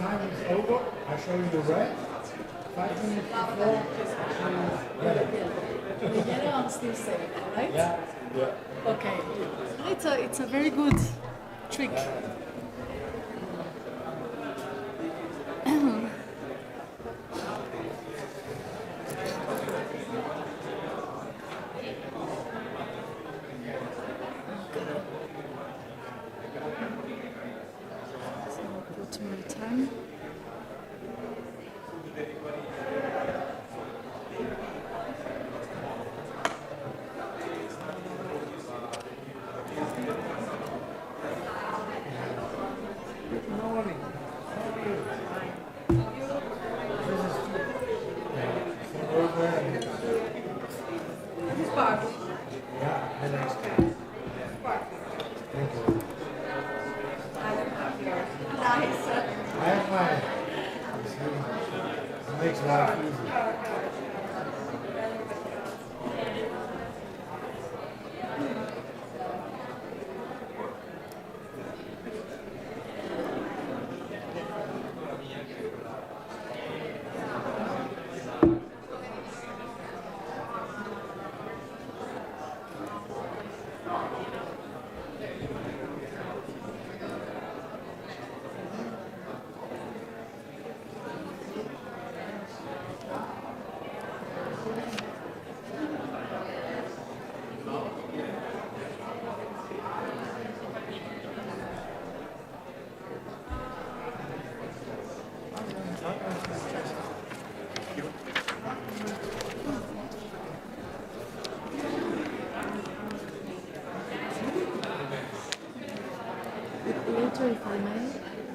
time is over, I show you the red. 5 minutes before, I show you yellow. The yellow I'm still safe, right? Yeah, yeah. Okay. It's a very good trick. Put my time. Good morning. How are you? This is Barbie. Yeah, the next time. Thank you. I don't have yours. Nice. I have mine. It makes life easy. Later, if I may,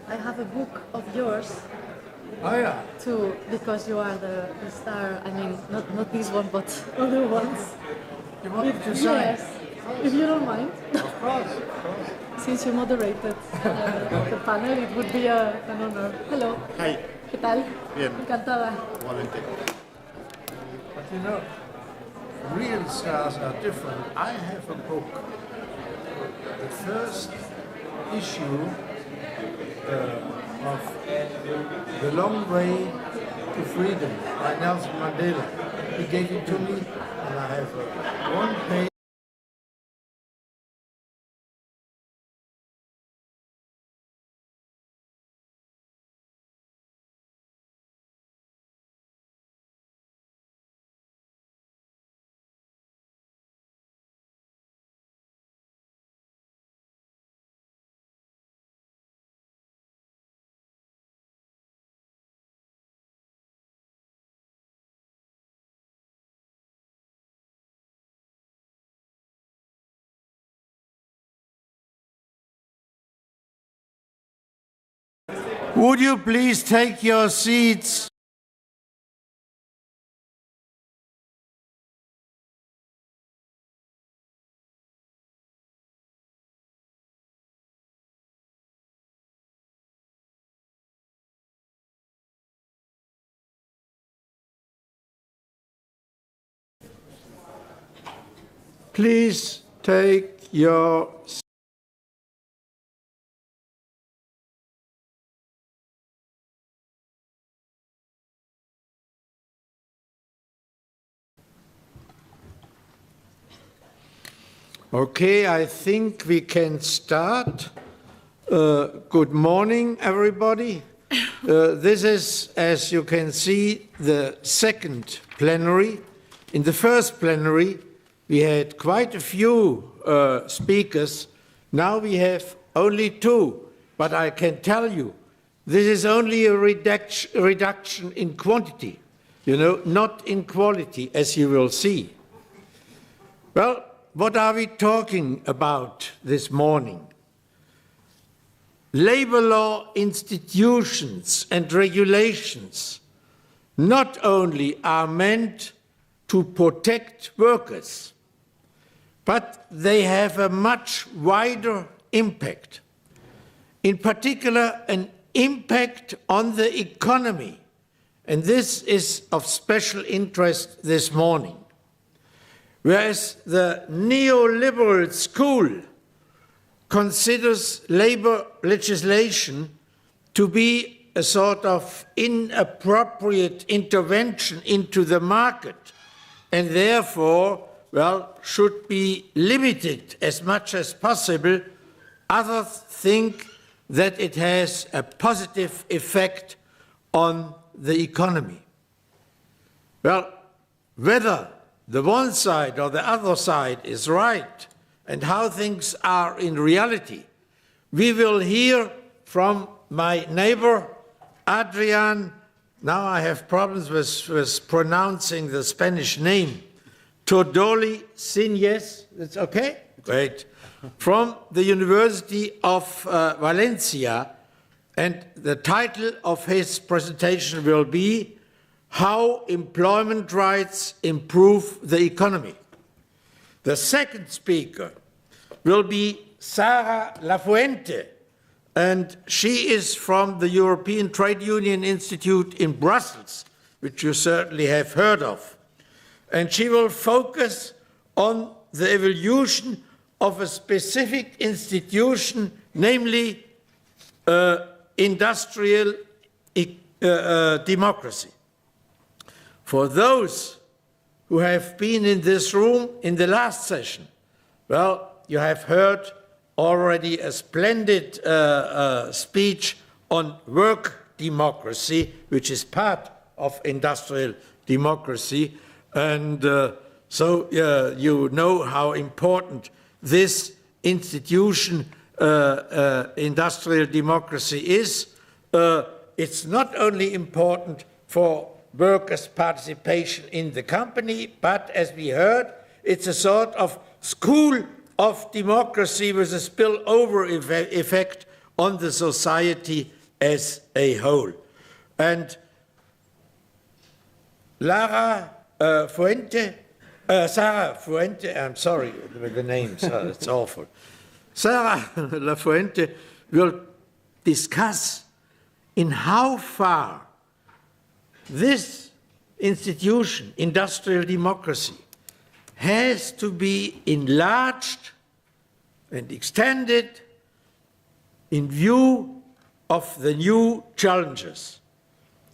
I have a book of yours Oh yeah. too, because you are the star. I mean, not this one, but other ones. You want me to sign? Yes, if you don't mind. Of course, of course. Since you moderated the panel, it would be an honor. Hello. Hi, ¿Qué tal? Bien. Encantada. igualmente. But you know, real stars are different. I have a book. The first issue of The Long Way to Freedom by Nelson Mandela. He gave it to me, and I have one page. Would you please take your seats? Please take your seats. Okay, I think we can start. Good morning, everybody. This is, as you can see, the second plenary. In the first plenary, we had quite a few speakers. Now we have only two, but I can tell you, this is only a reduction in quantity, not in quality, as you will see. Well, what are we talking about this morning? Labor law institutions and regulations not only are meant to protect workers, but they have a much wider impact. In particular, an impact on the economy, and this is of special interest this morning. Whereas the neoliberal school considers labor legislation to be a sort of inappropriate intervention into the market, and therefore, well, should be limited as much as possible. Others think that it has a positive effect on the economy. Well, whether the one side or the other side is right and how things are in reality, we will hear from my neighbor, Adrian. Now I have problems with pronouncing the Spanish name. Todoli Sines, that's okay? Great. From the University of Valencia, and the title of his presentation will be How Employment Rights Improve the Economy. The second speaker will be Sara Lafuente, and she is from the European Trade Union Institute in Brussels, which you certainly have heard of. And she will focus on the evolution of a specific institution, namely industrial democracy. For those who have been in this room in the last session, well, you have heard already a splendid speech on work democracy, which is part of industrial democracy. And so you know how important this institution, industrial democracy, is. It's not only important for workers' participation in the company, but as we heard, it's a sort of school of democracy with a spillover effect on the society as a whole. And Sara Fuente, I'm sorry with the names, it's awful. Sara Lafuente will discuss in how far this institution, industrial democracy, has to be enlarged and extended in view of the new challenges.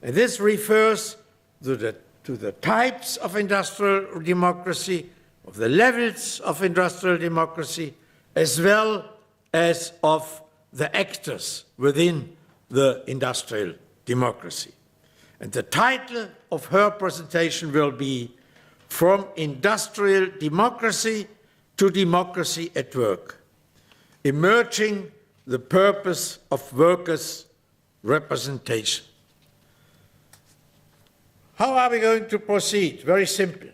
And this refers to the types of industrial democracy, of the levels of industrial democracy, as well as of the actors within the industrial democracy. And the title of her presentation will be From Industrial Democracy to Democracy at Work, Emerging the Purpose of Workers' Representation. How are we going to proceed? Very simple.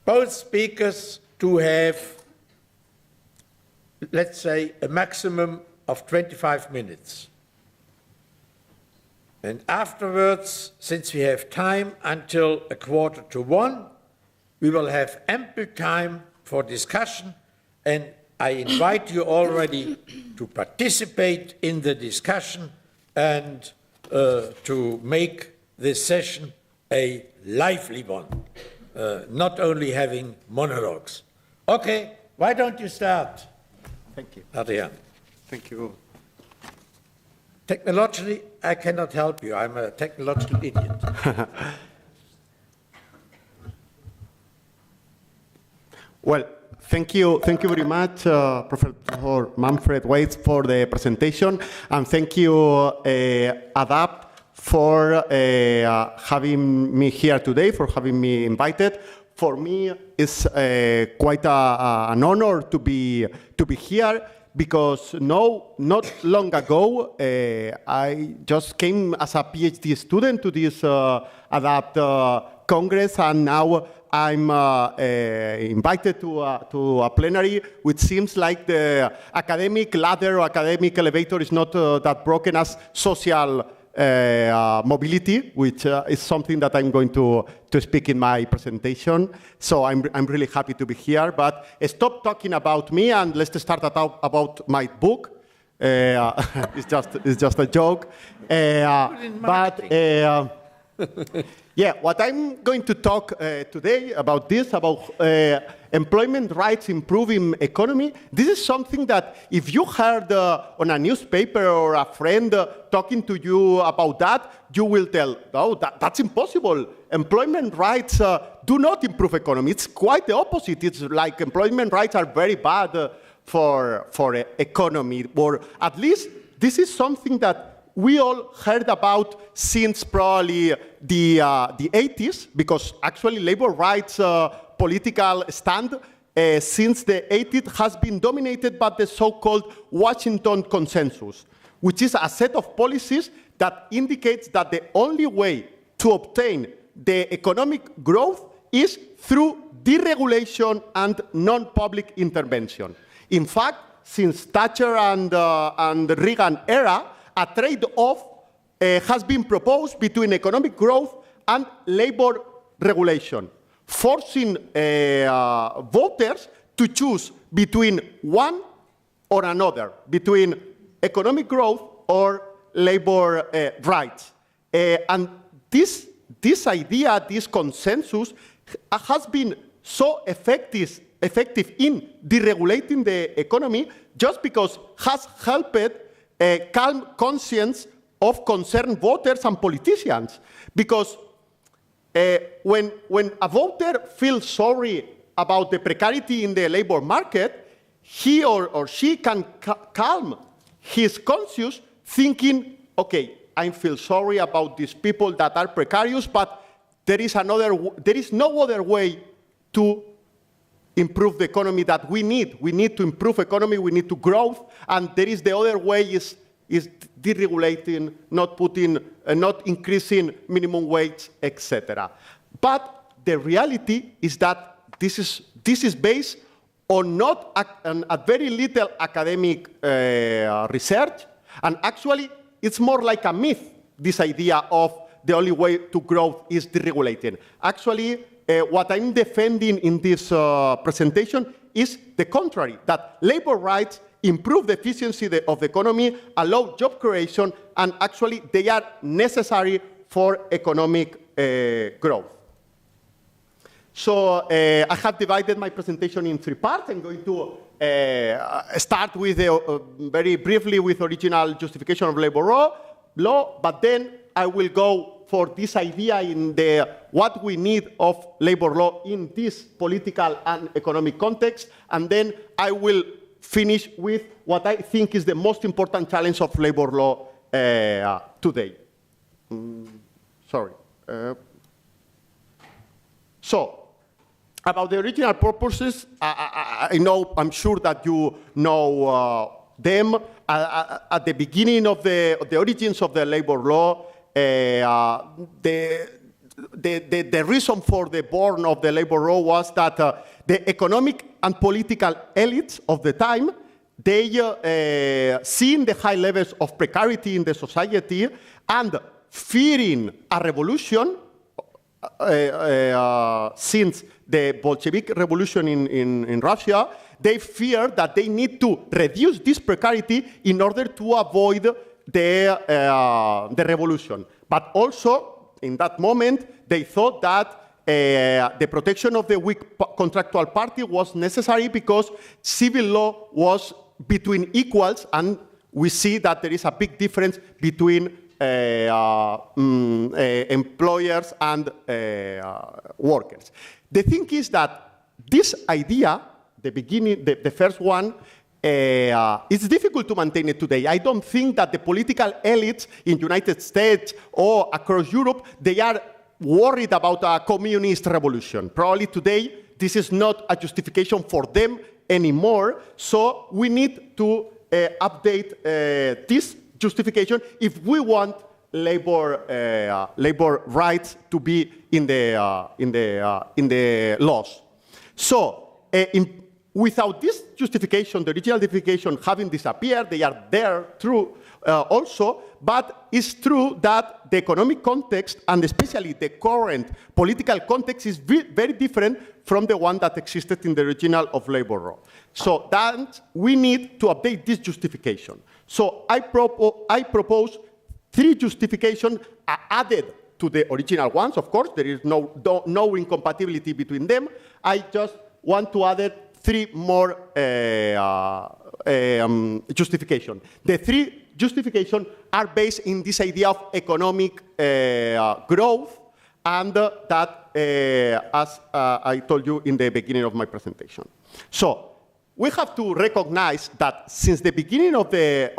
Both speakers to have, let's say, a maximum of 25 minutes. And afterwards, since we have time until 12:45, we will have ample time for discussion, and I invite you already to participate in the discussion and to make this session a lively one, not only having monologues. Okay, why don't you start? Thank you. Adrian. Thank you. Technologically, I cannot help you. I'm a technological idiot. Well, thank you very much, Professor Manfred Waits, for the presentation, and thank you, ADAPT, for having me here today, for having me invited. For me, it's quite an honor to be here, because not long ago, I just came as a PhD student to this ADAPT Congress, and now I'm invited to a plenary, which seems like the academic ladder or academic elevator is not that broken as social mobility, which is something that I'm going to speak in my presentation. So I'm really happy to be here. But stop talking about me and let's start about my book. It's just a joke. Yeah, what I'm going to talk today about this, about employment rights improving economy, this is something that if you heard on a newspaper or a friend talking to you about that, you will tell, oh, that's impossible. Employment rights do not improve economy. It's quite the opposite. It's like employment rights are very bad for economy, or at least this is something that we all heard about since probably the 80s, because actually labor rights political stand since the 80s has been dominated by the so-called Washington Consensus, which is a set of policies that indicates that the only way to obtain the economic growth is through deregulation and non-public intervention. In fact, since Thatcher and Reagan era, a trade-off has been proposed between economic growth and labor regulation, forcing voters to choose between one or another, between economic growth or labor rights. And this idea, this consensus, has been so effective in deregulating the economy just because has helped calm conscience of concerned voters and politicians. Because when a voter feels sorry about the precarity in the labor market, he or she can calm his conscience thinking, okay, I feel sorry about these people that are precarious, but there is no other way to improve the economy that we need. We need to improve economy, we need to grow, and there is the other way is deregulating, not increasing minimum wage, etc. But the reality is that this is based on not a very little academic research, and actually it's more like a myth, this idea of the only way to grow is deregulating. Actually, what I'm defending in this presentation is the contrary, that labor rights improve the efficiency of the economy, allow job creation, and actually they are necessary for economic growth. So I have divided my presentation in three parts. I'm going to start with very briefly with original justification of labor law, but then I will go for this idea in what we need of labor law in this political and economic context, and then I will finish with what I think is the most important challenge of labor law today. So, about the original purposes, I'm sure that you know them. At the beginning of the origins of the labor law, the reason for the born of the labor law was that the economic and political elites of the time, they seeing the high levels of precarity in the society and fearing a revolution since the Bolshevik revolution in Russia, they feared that they need to reduce this precarity in order to avoid the revolution. But also, in that moment, they thought that the protection of the weak contractual party was necessary because civil law was between equals, and we see that there is a big difference between employers and workers. The thing is that this idea, the first one, it's difficult to maintain it today. I don't think that the political elites in the United States or across Europe, they are worried about a communist revolution. Probably today, this is not a justification for them anymore. So we need to update this justification if we want labor rights to be in the laws. So without this justification, the original justification having disappeared, they are there true also, but it's true that the economic context, and especially the current political context, is very different from the one that existed in the original of labor law. So that we need to update this justification. So I propose three justifications added to the original ones, of course. There is no incompatibility between them. I just want to add 3 more justifications. The 3 justifications are based in this idea of economic growth, and that, as I told you in the beginning of my presentation. So we have to recognize that since the beginning of the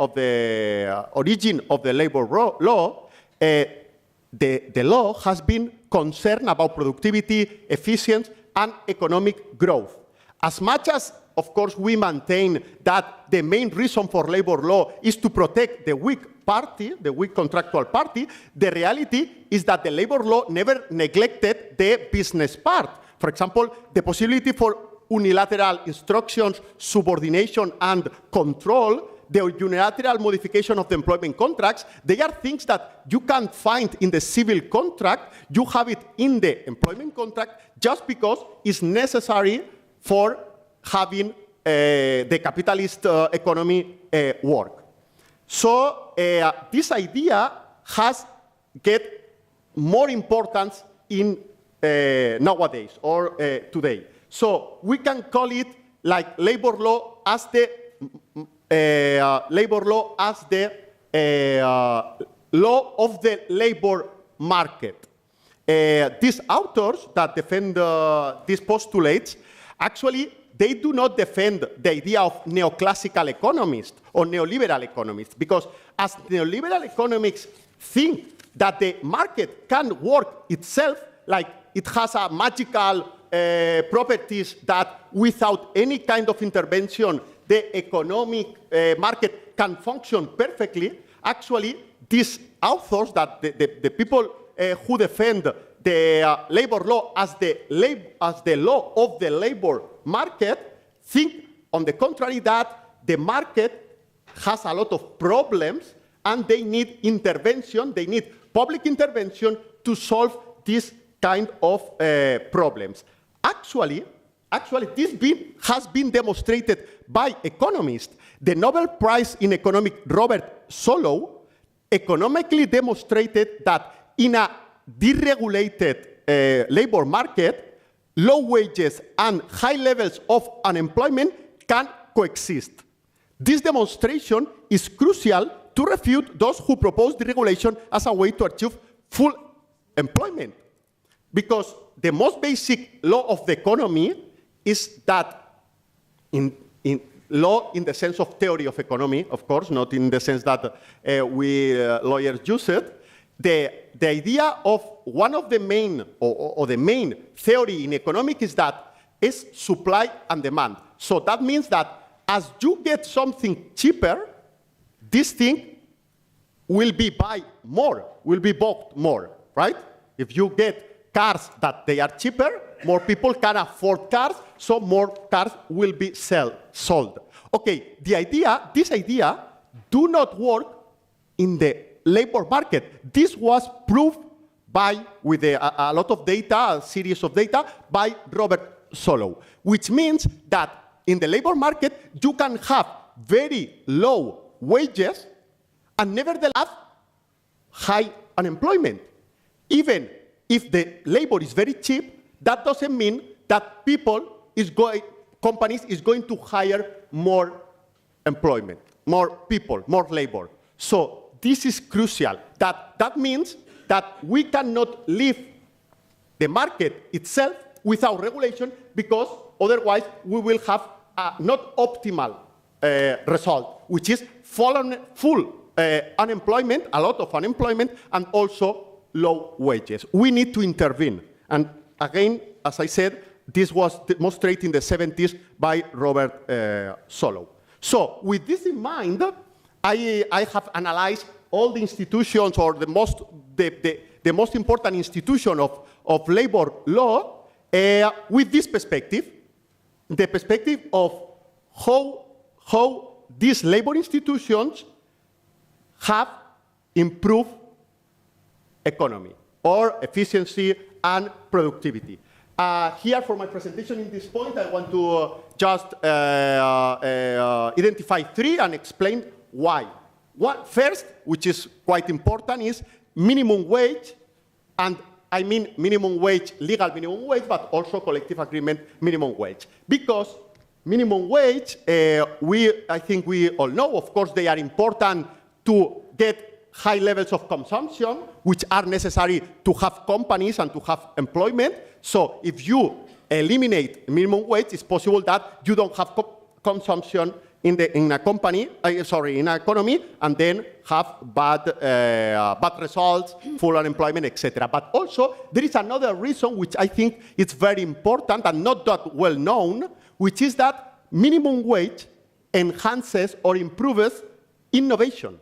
origin of the labor law, the law has been concerned about productivity, efficiency, and economic growth. As much as, of course, we maintain that the main reason for labor law is to protect the weak party, the weak contractual party, the reality is that the labor law never neglected the business part. For example, the possibility for unilateral instructions, subordination, and control, the unilateral modification of the employment contracts, they are things that you can't find in the civil contract. You have it in the employment contract just because it's necessary for having the capitalist economy work. So this idea has get more importance in nowadays or today. So we can call it like labor law as the law of the labor market. These authors that defend these postulates, actually, they do not defend the idea of neoclassical economists or neoliberal economists, because as neoliberal economists think that the market can work itself, like it has a magical properties that without any kind of intervention, the economic market can function perfectly. Actually, these authors, that the people who defend the labor law as the law of the labor market, think, on the contrary, that the market has a lot of problems and they need intervention, they need public intervention to solve this kind of problems. Actually, this has been demonstrated by economists. The Nobel Prize in Economics, Robert Solow, economically demonstrated that in a deregulated labor market, low wages and high levels of unemployment can coexist. This demonstration is crucial to refute those who propose deregulation as a way to achieve full employment. Because the most basic law of the economy is that, in law in the sense of theory of economy, of course, not in the sense that we lawyers use it, the idea of one of the main, or the main theory in economics is that is supply and demand. So that means that as you get something cheaper, this thing will be bought more, right? If you get cars that they are cheaper, more people can afford cars, so more cars will be sold. Okay, this idea do not work in the labor market. This was proved with a lot of data, a series of data, by Robert Solow, which means that in the labor market, you can have very low wages and nevertheless high unemployment. Even if the labor is very cheap, that doesn't mean that companies is going to hire more employment, more people, more labor. So this is crucial. That means that we cannot leave the market itself without regulation, because otherwise we will have a not optimal result, which is full unemployment, a lot of unemployment, and also low wages. We need to intervene. And again, as I said, this was demonstrated in the 70s by Robert Solow. So with this in mind, I have analyzed all the institutions, or the most important institution of labor law with this perspective, the perspective of how these labor institutions have improved economy, or efficiency and productivity. Here for my presentation in this point, I want to just identify 3 and explain why. First, which is quite important, is minimum wage And I mean minimum wage, legal minimum wage, but also collective agreement minimum wage. Because minimum wage, I think we all know, of course, they are important to get high levels of consumption, which are necessary to have companies and to have employment. So if you eliminate minimum wage, it's possible that you don't have consumption in a company, in an economy, and then have bad results, full unemployment, etc. But also, there is another reason which I think is very important and not that well known, which is that minimum wage enhances or improves innovation.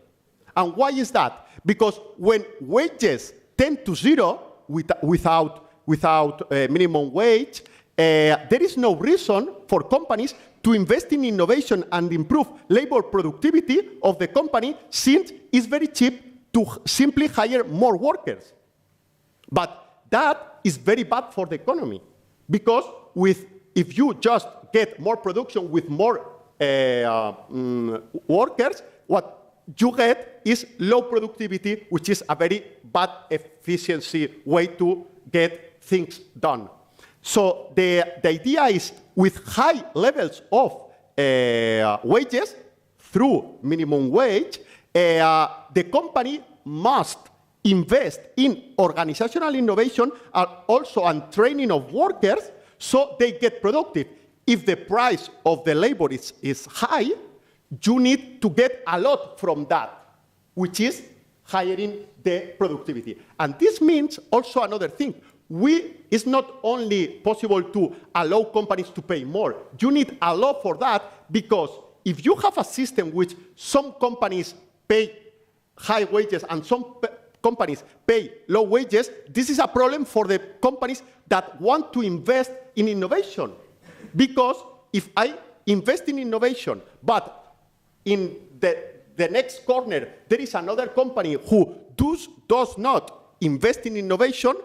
And why is that? Because when wages tend to zero without minimum wage, there is no reason for companies to invest in innovation and improve labor productivity of the company, since it's very cheap to simply hire more workers. But that is very bad for the economy, because if you just get more production with more workers, what you get is low productivity, which is a very bad efficiency way to get things done. So the idea is, with high levels of wages through minimum wage, the company must invest in organizational innovation and also on training of workers so they get productive. If the price of the labor is high, you need to get a lot from that, which is hiring the productivity. And this means also another thing. It's not only possible to allow companies to pay more. You need a law for that, because if you have a system which some companies pay high wages and some companies pay low wages, this is a problem for the companies that want to invest in innovation. Because if I invest in innovation, but in the next corner there is another company who does not invest in innovation,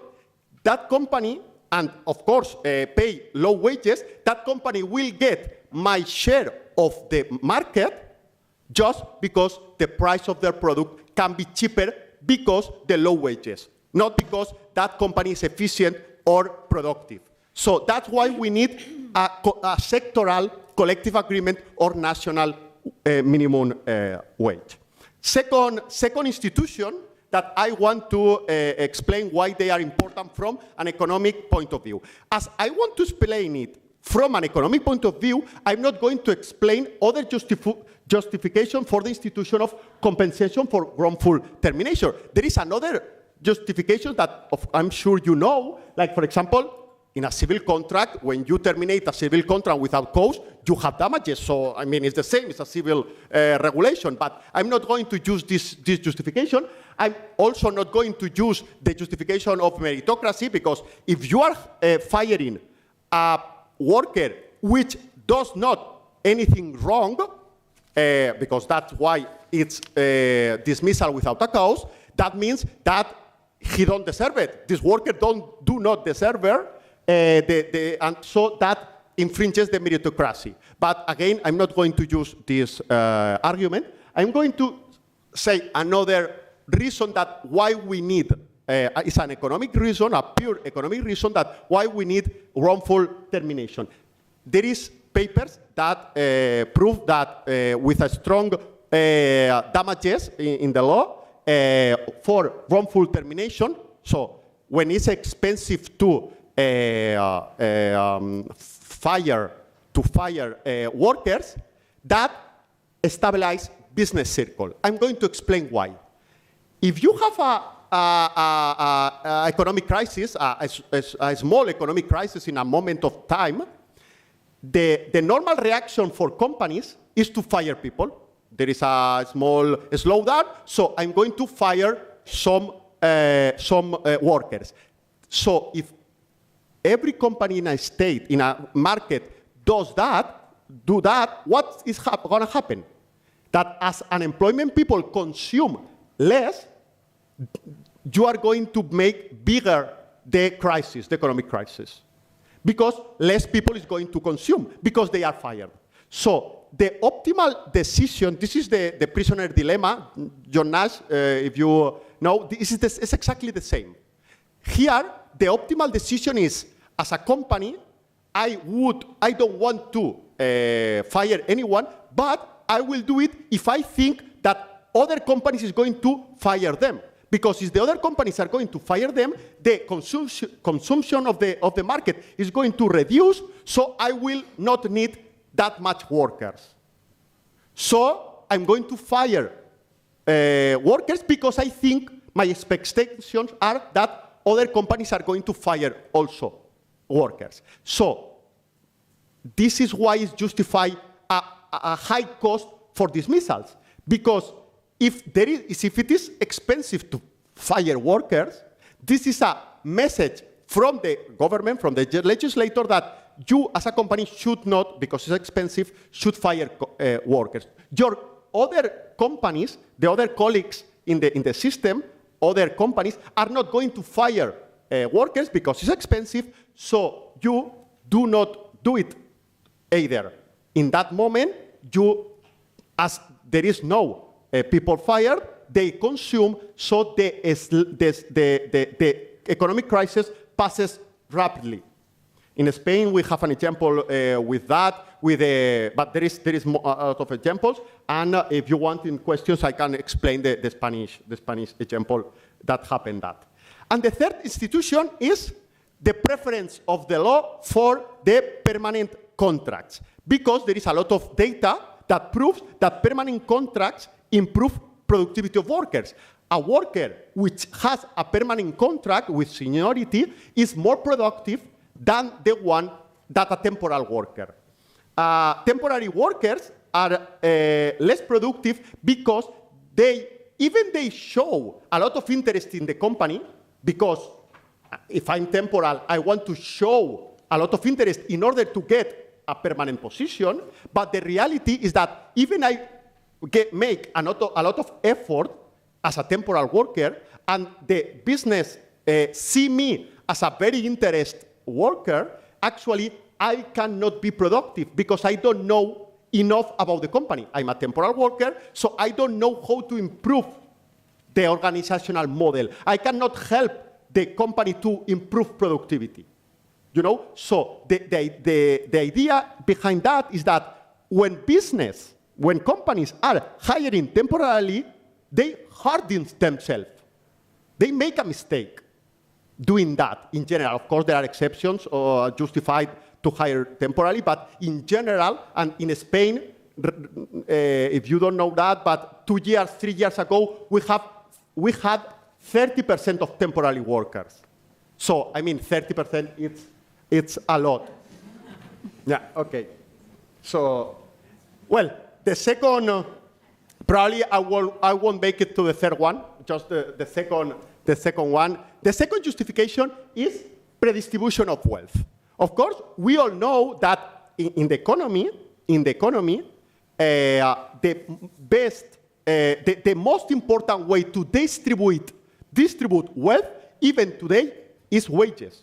that company, and of course pay low wages, that company will get my share of the market just because the price of their product can be cheaper because the low wages, not because that company is efficient or productive. So that's why we need a sectoral collective agreement or national minimum wage. Second institution that I want to explain why they are important from an economic point of view. As I want to explain it from an economic point of view, I'm not going to explain other justification for the institution of compensation for wrongful termination. There is another justification that I'm sure you know, like for example, in a civil contract, when you terminate a civil contract without cause, you have damages. So, I mean, it's the same, it's a civil regulation, but I'm not going to use this justification. I'm also not going to use the justification of meritocracy, because if you are firing a worker which does not anything wrong, because that's why it's dismissal without a cause, that means that he don't deserve it. This worker do not deserve it. And so that infringes the meritocracy. But again, I'm not going to use this argument. I'm going to say another reason that why we need, it's an economic reason, a pure economic reason, that why we need wrongful termination. There is papers that prove that with a strong damages in the law for wrongful termination, so when it's expensive to fire workers, that stabilize business circle. I'm going to explain why. If you have a economic crisis, a small economic crisis in a moment of time, the normal reaction for companies is to fire people. There is a small slowdown, so I'm going to fire some workers. So if every company in a state, in a market, do that, what is going to happen? That as unemployment people consume less, you are going to make bigger the crisis, the economic crisis. Because less people is going to consume, because they are fired. So the optimal decision, this is the prisoner dilemma, John Nash, if you know, it's exactly the same. Here, the optimal decision is, as a company, I don't want to fire anyone, but I will do it if I think that other companies is going to fire them. Because if the other companies are going to fire them, the consumption of the market is going to reduce, so I will not need that much workers. So I'm going to fire workers because I think my expectations are that other companies are going to fire also workers. So this is why it's justified a high cost for dismissals. Because if it is expensive to fire workers, this is a message from the government, from the legislator, that you as a company should not, because it's expensive, should fire workers. Your other companies, the other colleagues in the system, other companies, are not going to fire workers because it's expensive, so you do not do it either. In that moment, as there is no people fired, they consume, so the economic crisis passes rapidly. In Spain, we have an example with that, but there is a lot of examples. And if you want in questions, I can explain the Spanish example that happened that. And the third institution is the preference of the law for the permanent contracts, because there is a lot of data that proves that permanent contracts improve productivity of workers. A worker which has a permanent contract with seniority is more productive than the one that a temporal worker. Temporary workers are less productive because they show a lot of interest in the company, because if I'm temporal, I want to show a lot of interest in order to get a permanent position, but the reality is that even I make a lot of effort as a temporal worker, and the business see me as a very interested worker, actually I cannot be productive because I don't know enough about the company. I'm a temporal worker, so I don't know how to improve the organizational model. I cannot help the company to improve productivity. You know, so the idea behind that is that when companies are hiring temporarily, they harden themselves. They make a mistake doing that in general. Of course, there are exceptions or justified to hire temporarily, but in general, and in Spain, if you don't know that, but 2 years, 3 years ago, we had 30% of temporary workers. So, I mean, 30%, it's a lot. Yeah, okay. So, well, the second, probably I won't make it to the third one, just the second one. The second justification is redistribution of wealth. Of course, we all know that in the economy, the most important way to distribute wealth, even today, is wages.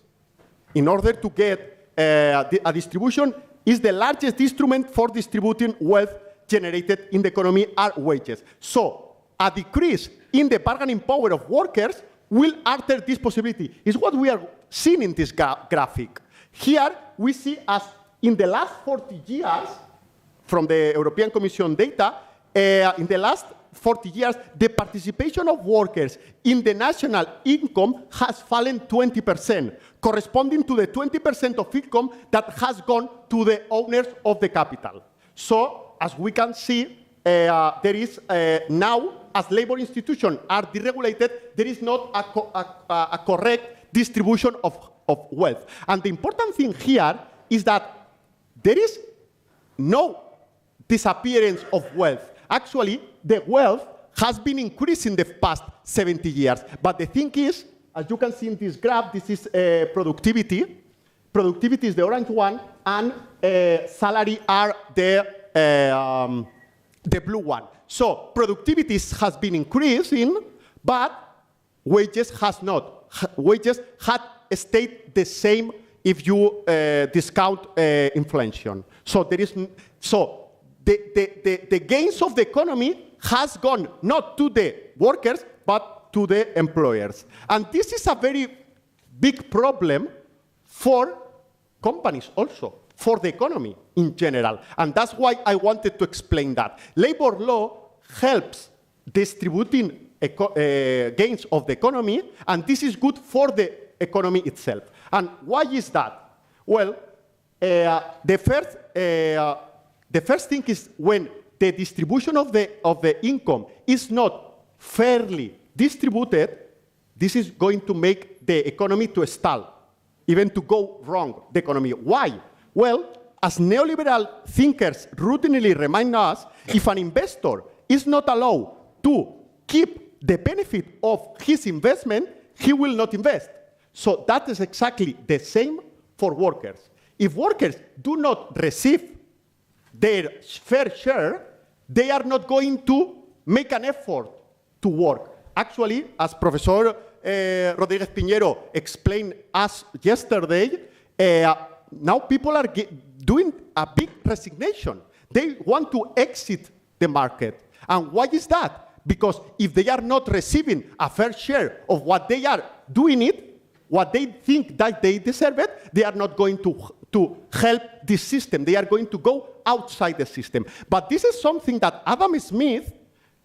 In order to get a distribution, is the largest instrument for distributing wealth generated in the economy are wages. So a decrease in the bargaining power of workers will alter this possibility. It's what we are seeing in this graphic. Here we see as in the last 40 years, from the European Commission data, in the last 40 years, the participation of workers in the national income has fallen 20%, corresponding to the 20% of income that has gone to the owners of the capital. So, as we can see, there is now, as labor institutions are deregulated, there is not a correct distribution of wealth. And the important thing here is that there is no disappearance of wealth. Actually, the wealth has been increasing the past 70 years. But the thing is, as you can see in this graph, this is productivity. Productivity is the orange one, and salary are the blue one. So productivity has been increasing, but wages has not. Wages had stayed the same if you discount inflation. So there is the gains of the economy has gone not to the workers, but to the employers. And this is a very big problem for companies also, for the economy in general. And that's why I wanted to explain that. Labor law helps distributing gains of the economy, and this is good for the economy itself. And why is that? Well, the first thing is when the distribution of the income is not fairly distributed, this is going to make the economy to stall, even to go wrong, the economy. Why? Well, as neoliberal thinkers routinely remind us, if an investor is not allowed to keep the benefit of his investment, he will not invest. So that is exactly the same for workers. If workers do not receive their fair share, they are not going to make an effort to work. Actually, as Professor Rodriguez Piñero explained us yesterday, now people are doing a big resignation. They want to exit the market. And why is that? Because if they are not receiving a fair share of what they are doing it, what they think that they deserve it, they are not going to help this system. They are going to go outside the system. But this is something that Adam Smith,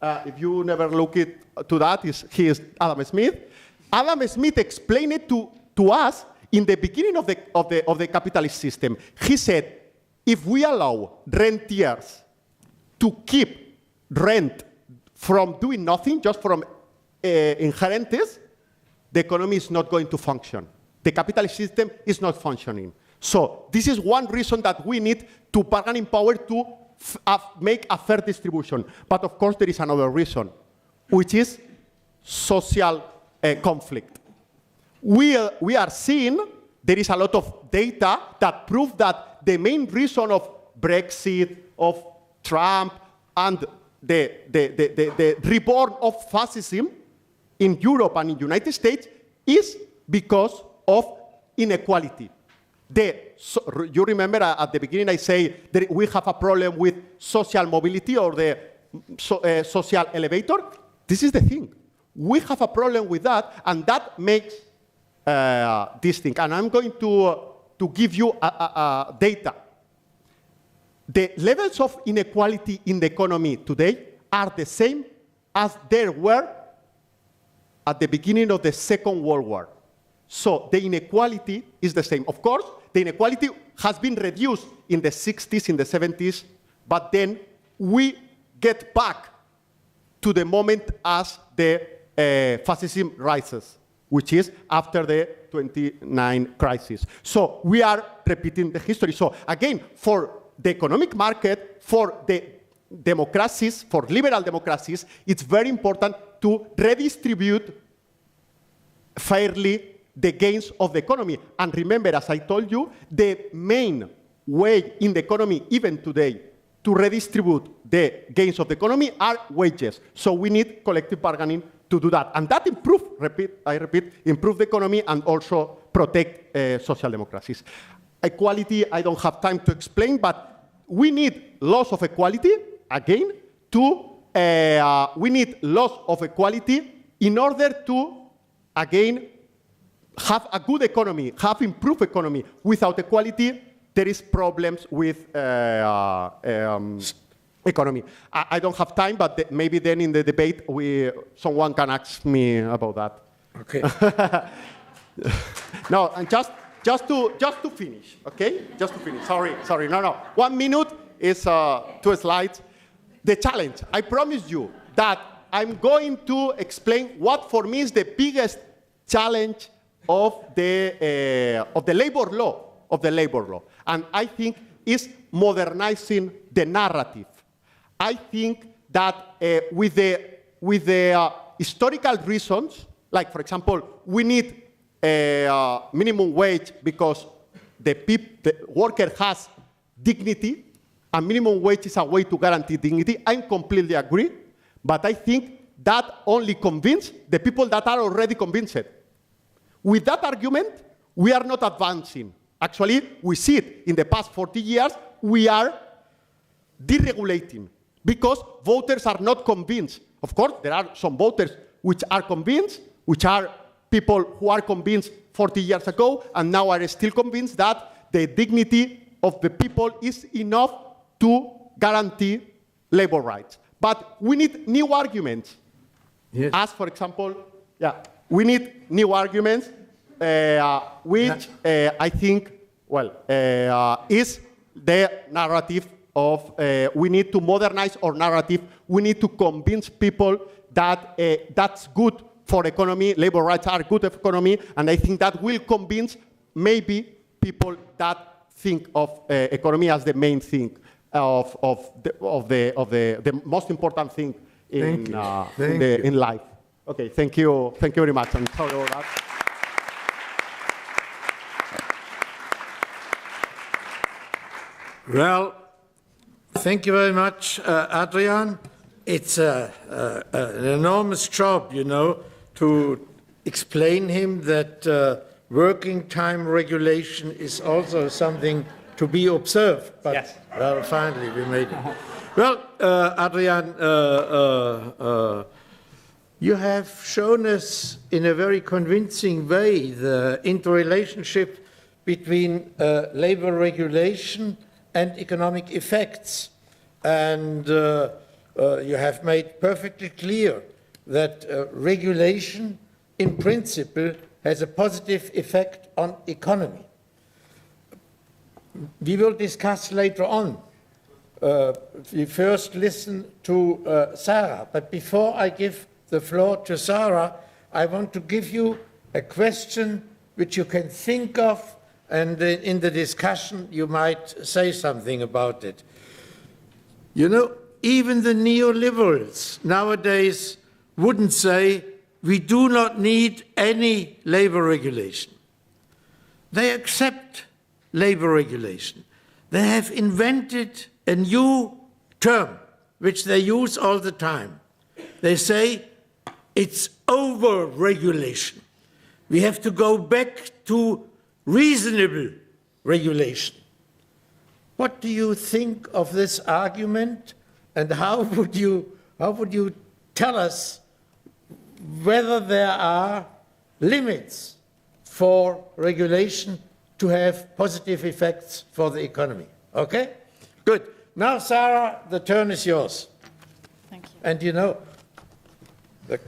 if you never look to that, he is Adam Smith. Adam Smith explained it to us in the beginning of the capitalist system. He said, if we allow rentiers to keep rent from doing nothing, just from inheritance, the economy is not going to function. The capitalist system is not functioning. So this is one reason that we need to bargaining power to make a fair distribution. But of course, there is another reason, which is social conflict. We are seeing there is a lot of data that prove that the main reason of Brexit, of Trump, and the reborn of fascism in Europe and in the United States is because of inequality. You remember at the beginning I say that we have a problem with social mobility or the social elevator? This is the thing. We have a problem with that, and that makes this thing. And I'm going to give you data. The levels of inequality in the economy today are the same as there were at the beginning of the Second World War. So the inequality is the same. Of course, the inequality has been reduced in the 60s, in the 70s, but then we get back to the moment as the fascism rises, which is after the 29 crisis. So we are repeating the history. So again, for the economic market, for the democracies, for liberal democracies, it's very important to redistribute fairly the gains of the economy. And remember, as I told you, the main way in the economy, even today, to redistribute the gains of the economy are wages. So we need collective bargaining to do that. And that improve the economy and also protect social democracies. Equality, I don't have time to explain, but we need laws of equality, again, we need laws of equality in order to, again, have a good economy, have improved economy. Without equality, there is problems with economy. I don't have time, but maybe then in the debate, someone can ask me about that. Okay. No, and just to finish, okay? Just to finish. Sorry. No. 1 minute is 2 slides. The challenge. I promise you that I'm going to explain what for me is the biggest challenge of the labor law. And I think is modernizing the narrative. I think that with the historical reasons, like for example, we need minimum wage because the worker has dignity, and minimum wage is a way to guarantee dignity. I completely agree, but I think that only convinces the people that are already convinced. With that argument, we are not advancing. Actually, we see it in the past 40 years, we are deregulating because voters are not convinced. Of course, there are some voters which are convinced, which are people who are convinced 40 years ago, and now are still convinced that the dignity of the people is enough to guarantee labor rights. But we need new arguments. Yes. As, for example, we need new arguments, which I think, is the narrative of we need to modernize our narrative. We need to convince people that that's good for economy, labor rights are good for economy, and I think that will convince maybe people that think of economy as the main thing of the most important thing in life. Okay, thank you very much, and sorry about that. Well, thank you very much, Adrian. It's an enormous job, you know, to explain him that working time regulation is also something to be observed. But, yes. Well, finally we made it. Well, Adrian, you have shown us in a very convincing way the interrelationship between labor regulation and economic effects. And you have made perfectly clear that regulation, in principle, has a positive effect on economy. We will discuss later on. We first listen to Sarah, but before I give the floor to Sarah, I want to give you a question which you can think of, and in the discussion you might say something about it. You know, even the neoliberals nowadays wouldn't say we do not need any labor regulation. They accept labor regulation. They have invented a new term which they use all the time. They say it's over-regulation. We have to go back to reasonable regulation. What do you think of this argument, and how would you tell us whether there are limits for regulation to have positive effects for the economy? Okay? Good. Now, Sarah, the turn is yours. Thank you. And you know, the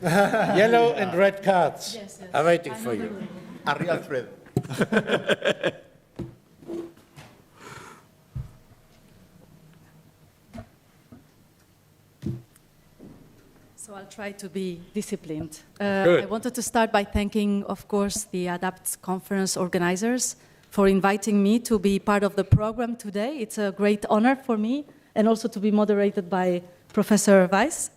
yellow and red cards are waiting for you. A real thread. So I'll try to be disciplined. I wanted to start by thanking, of course, the ADAPT conference organizers for inviting me to be part of the program today. It's a great honor for me, and also to be moderated by Professor Weiss.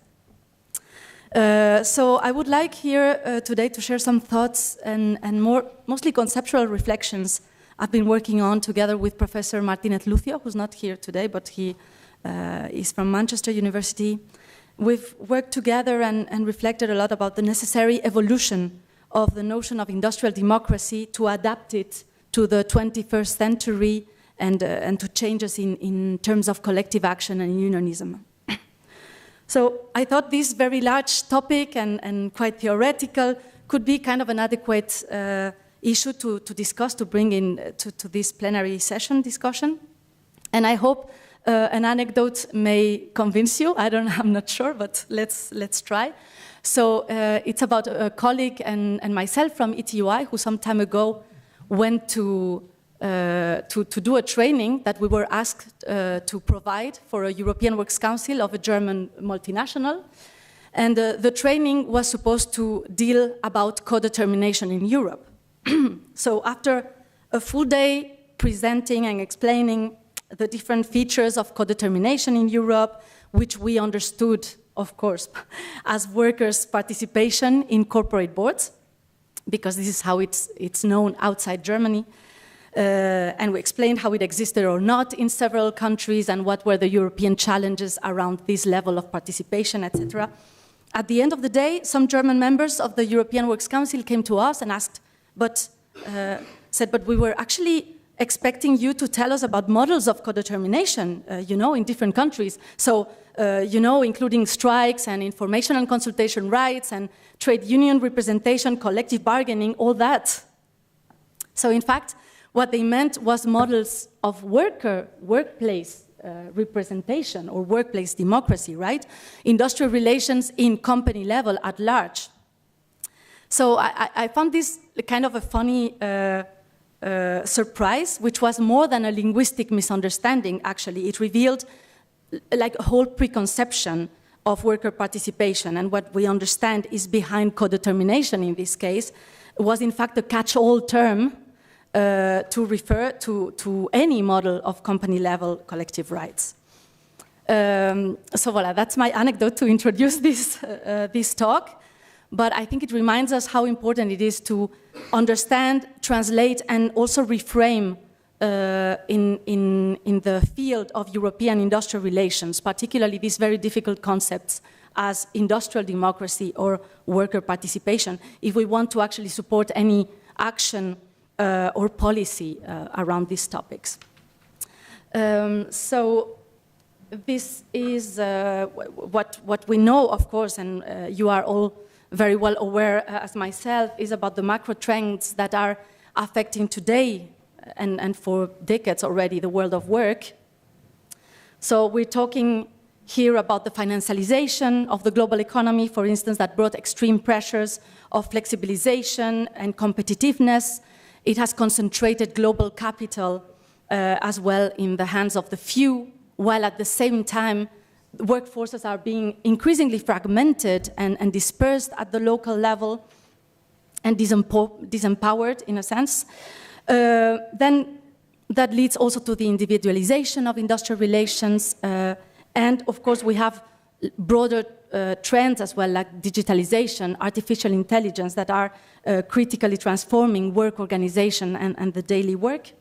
So I would like here today to share some thoughts and mostly conceptual reflections I've been working on together with Professor Martínez Lucio, who's not here today, but he is from Manchester University. We've worked together and reflected a lot about the necessary evolution of the notion of industrial democracy to adapt it to the 21st century and to changes in terms of collective action and unionism. So I thought this very large topic and quite theoretical could be kind of an adequate issue to discuss, to bring in to this plenary session discussion. And I hope an anecdote may convince you. I'm not sure, but let's try. So it's about a colleague and myself from ETUI who some time ago went to do a training that we were asked to provide for a European Works Council of a German multinational. And the training was supposed to deal about co-determination in Europe. So after a full day presenting and explaining the different features of co-determination in Europe, which we understood, of course, as workers' participation in corporate boards, because this is how it's known outside Germany. And we explained how it existed or not in several countries and what were the European challenges around this level of participation, etc. At the end of the day, some German members of the European Works Council came to us and asked, but we were actually expecting you to tell us about models of co-determination, in different countries. So, including strikes and information and consultation rights and trade union representation, collective bargaining, all that. So in fact, what they meant was models of workplace representation or workplace democracy, right? Industrial relations in company level at large. So I found this kind of a funny surprise, which was more than a linguistic misunderstanding, actually. It revealed like a whole preconception of worker participation, and what we understand is behind co-determination in this case was in fact a catch-all term to refer to any model of company-level collective rights. So voilà, that's my anecdote to introduce this talk. But I think it reminds us how important it is to understand, translate, and also reframe in the field of European industrial relations, particularly these very difficult concepts as industrial democracy or worker participation, if we want to actually support any action or policy around these topics. So this is what we know, of course, and you are all very well aware, as myself, is about the macro trends that are affecting today and for decades already the world of work. So we're talking here about the financialization of the global economy, for instance, that brought extreme pressures of flexibilization and competitiveness. It has concentrated global capital as well in the hands of the few, while at the same time workforces are being increasingly fragmented and dispersed at the local level and disempowered in a sense. Then that leads also to the individualization of industrial relations. And of course, we have broader trends as well, like digitalization, artificial intelligence, that are critically transforming work organization and the daily work.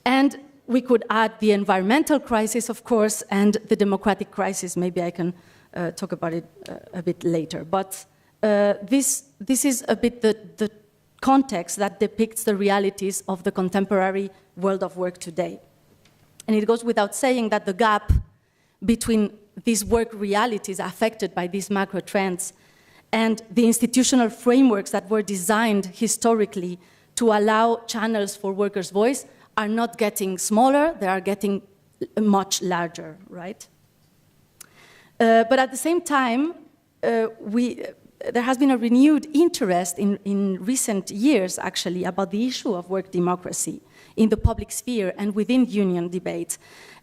And we could add the environmental crisis, of course, and the democratic crisis. Maybe I can talk about it a bit later. But this is a bit the context that depicts the realities of the contemporary world of work today. And it goes without saying that the gap between these work realities affected by these macro trends and the institutional frameworks that were designed historically to allow channels for workers' voice are not getting smaller, they are getting much larger, right? But at the same time, there has been a renewed interest in recent years, actually, about the issue of work democracy in the public sphere and within union debate.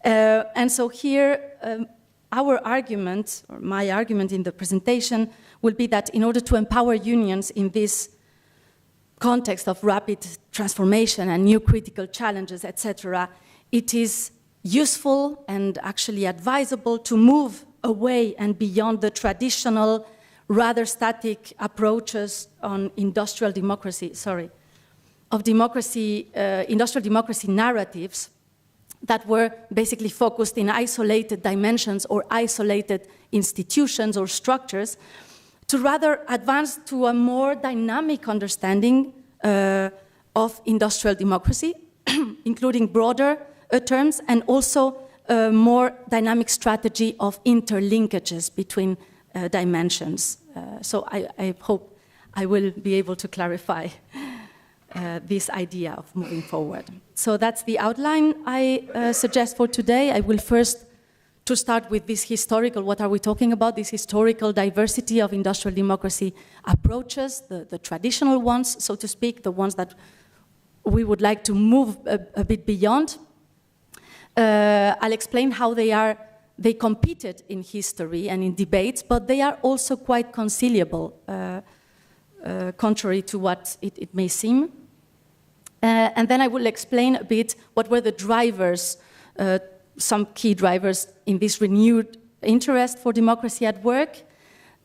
And so here, our argument, or my argument in the presentation, will be that in order to empower unions in this context of rapid transformation and new critical challenges, etc., it is useful and actually advisable to move away and beyond the traditional, rather static approaches on industrial democracy, industrial democracy narratives that were basically focused in isolated dimensions or isolated institutions or structures, to rather advance to a more dynamic understanding of industrial democracy, including broader terms, and also a more dynamic strategy of interlinkages between dimensions. So I hope I will be able to clarify this idea of moving forward. So that's the outline I suggest for today. I will first to start with this historical, what are we talking about? This historical diversity of industrial democracy approaches, the traditional ones, so to speak, the ones that we would like to move a bit beyond. I'll explain how they competed in history and in debates, but they are also quite conciliable, contrary to what it may seem. And then I will explain a bit what were the drivers, some key drivers in this renewed interest for democracy at work,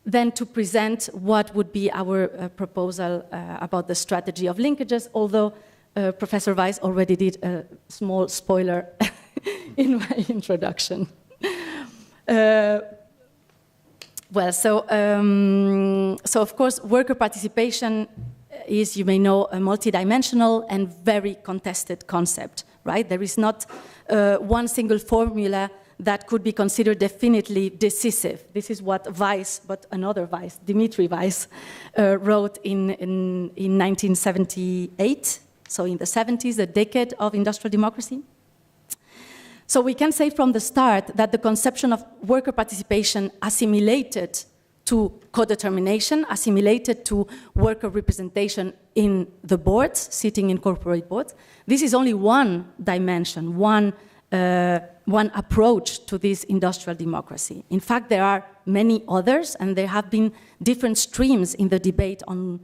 then to present what would be our proposal about the strategy of linkages, although Professor Weiss already did a small spoiler in my introduction. So of course, worker participation is, you may know, a multidimensional and very contested concept, right? There is not one single formula that could be considered definitely decisive. This is what Weiss, but another Weiss, Dimitri Weiss, wrote in 1978, so in the 70s, the decade of industrial democracy. So we can say from the start that the conception of worker participation assimilated to co-determination, assimilated to worker representation in the boards, sitting in corporate boards. This is only one dimension, one approach to this industrial democracy. In fact, there are many others, and there have been different streams in the debate on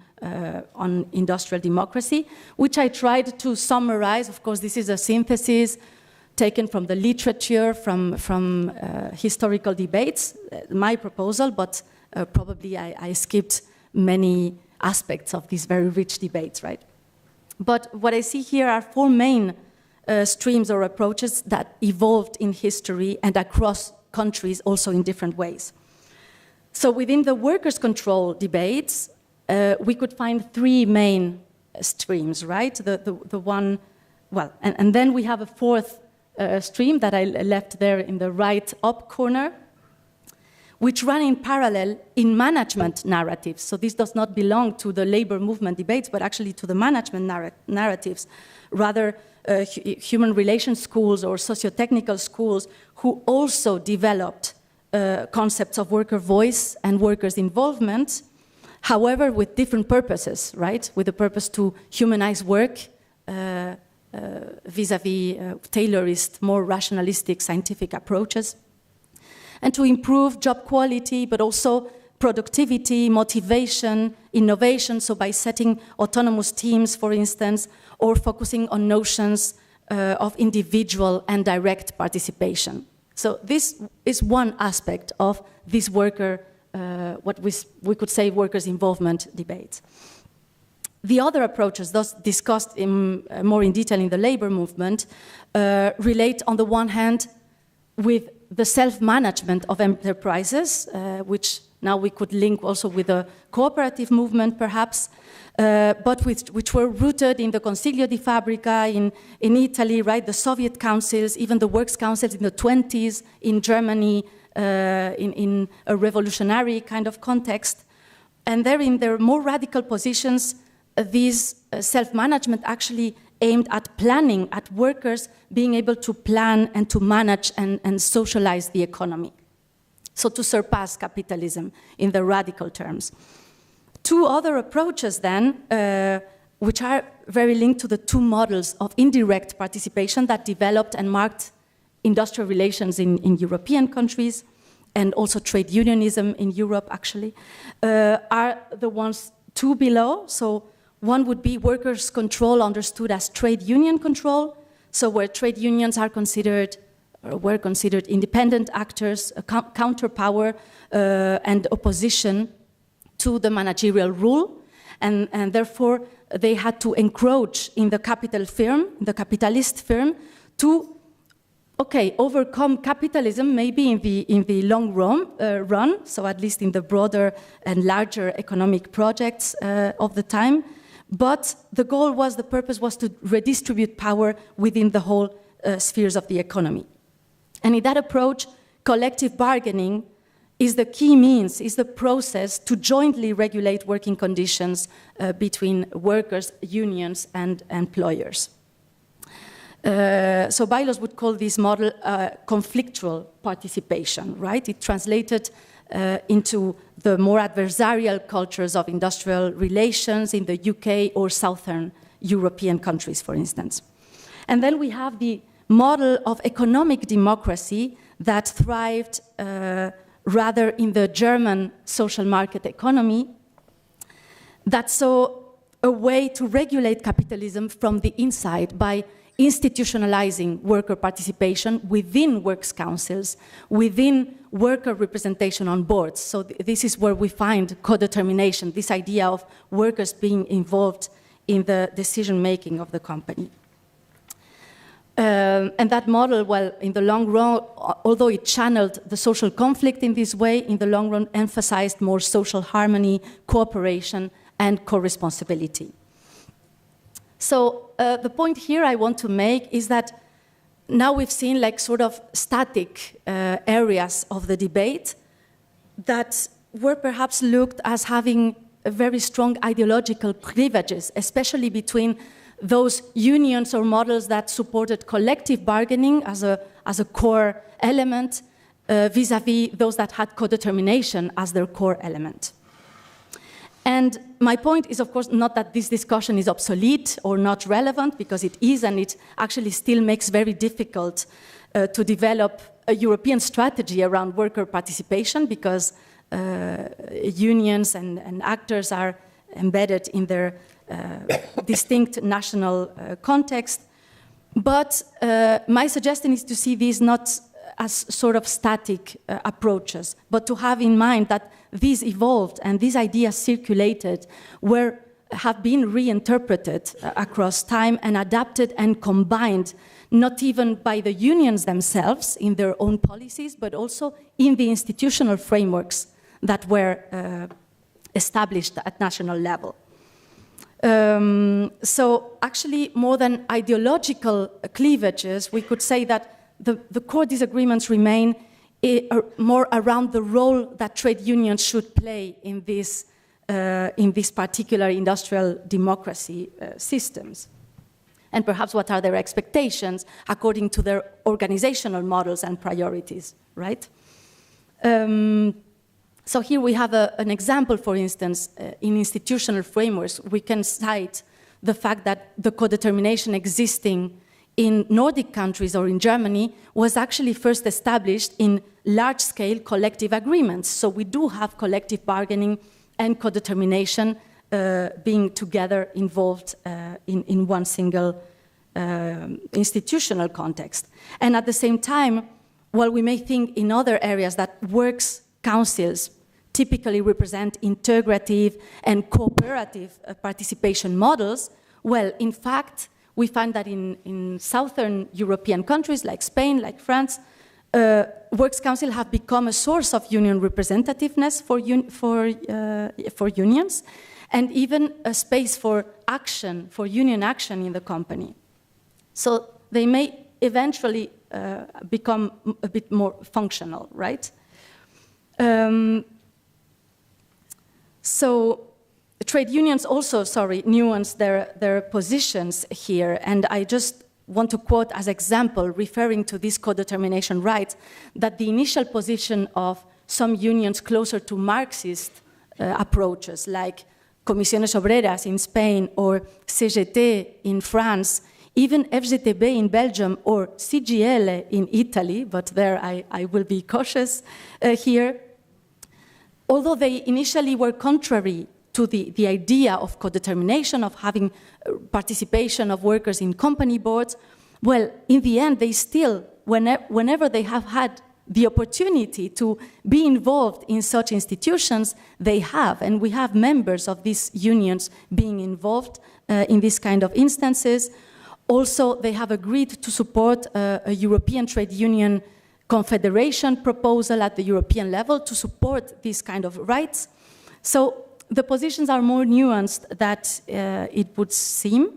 industrial democracy, which I tried to summarize. Of course, this is a synthesis taken from the literature, from historical debates, my proposal, but probably I skipped many aspects of these very rich debates, right? But what I see here are four main streams or approaches that evolved in history and across countries also in different ways. So within the workers' control debates, we could find three main streams, right? The one, well, and then we have a fourth stream that I left there in the right up corner, which run in parallel in management narratives. So this does not belong to the labor movement debates, but actually to the management narratives. Rather, human relations schools or socio-technical schools who also developed concepts of worker voice and workers' involvement, however, with different purposes, right? With the purpose to humanize work vis-a-vis Taylorist, more rationalistic scientific approaches, and to improve job quality, but also productivity, motivation, innovation, so by setting autonomous teams, for instance, or focusing on notions of individual and direct participation. So this is one aspect of this worker, what we could say workers' involvement debate. The other approaches, thus discussed more in detail in the labor movement, relate on the one hand with the self-management of enterprises, which now we could link also with the cooperative movement perhaps, but which were rooted in the Consiglio di Fabbrica in Italy, right? The Soviet councils, even the works councils in the 20s in Germany, in a revolutionary kind of context. And there in their more radical positions, these self-management actually aimed at planning, at workers being able to plan and to manage and socialize the economy. So to surpass capitalism in the radical terms. Two other approaches then, which are very linked to the two models of indirect participation that developed and marked industrial relations in European countries, and also trade unionism in Europe actually, are the ones two below. So one would be workers' control understood as trade union control, so where trade unions are considered, or were considered independent actors, a counterpower and opposition to the managerial rule, and therefore they had to encroach in the capital firm, the capitalist firm, to overcome capitalism maybe in the long run, so at least in the broader and larger economic projects of the time. But the goal was, the purpose was to redistribute power within the whole spheres of the economy. And in that approach, collective bargaining is the key means, is the process to jointly regulate working conditions between workers, unions, and employers. So Bailos would call this model conflictual participation, right? It translated into the more adversarial cultures of industrial relations in the UK or Southern European countries, for instance. And then we have the model of economic democracy that thrived rather in the German social market economy, that saw a way to regulate capitalism from the inside by institutionalizing worker participation within works councils, within worker representation on boards. So this is where we find co-determination, this idea of workers being involved in the decision-making of the company. And that model, well, in the long run, although it channeled the social conflict in this way, in the long run emphasized more social harmony, cooperation, and co-responsibility. So the point here I want to make is that now we've seen like sort of static areas of the debate that were perhaps looked as having a very strong ideological cleavages, especially between those unions or models that supported collective bargaining as a core element vis-à-vis those that had co-determination as their core element. And my point is, of course, not that this discussion is obsolete or not relevant, because it is, and it actually still makes very difficult to develop a European strategy around worker participation, because unions and actors are embedded in their distinct national context. But my suggestion is to see these not as sort of static approaches, but to have in mind that these evolved and these ideas circulated have been reinterpreted across time and adapted and combined, not even by the unions themselves in their own policies, but also in the institutional frameworks that were established at national level. So actually, more than ideological cleavages, we could say that the core disagreements remain more around the role that trade unions should play in this particular industrial democracy systems. And perhaps what are their expectations according to their organizational models and priorities, right? So here we have an example, for instance, in institutional frameworks, we can cite the fact that the co-determination existing in Nordic countries or in Germany was actually first established in large-scale collective agreements. So we do have collective bargaining and co-determination being together involved in one single institutional context. And at the same time, while we may think in other areas that works councils typically represent integrative and cooperative participation models, well, in fact, we find that in southern European countries like Spain, like France, Works Council have become a source of union representativeness for unions, and even a space for action, for union action in the company. So they may eventually become a bit more functional, right? So trade unions also, nuance their positions here, and I just want to quote as example, referring to this co-determination rights, that the initial position of some unions closer to Marxist approaches, like Comisiones Obreras in Spain or CGT in France, even FGTB in Belgium or CGL in Italy, but there I will be cautious here. Although they initially were contrary to the idea of co-determination, of having participation of workers in company boards, well, in the end, they still, whenever they have had the opportunity to be involved in such institutions, they have, and we have members of these unions being involved in this kind of instances. Also, they have agreed to support a European trade union confederation proposal at the European level to support these kind of rights. So the positions are more nuanced than it would seem.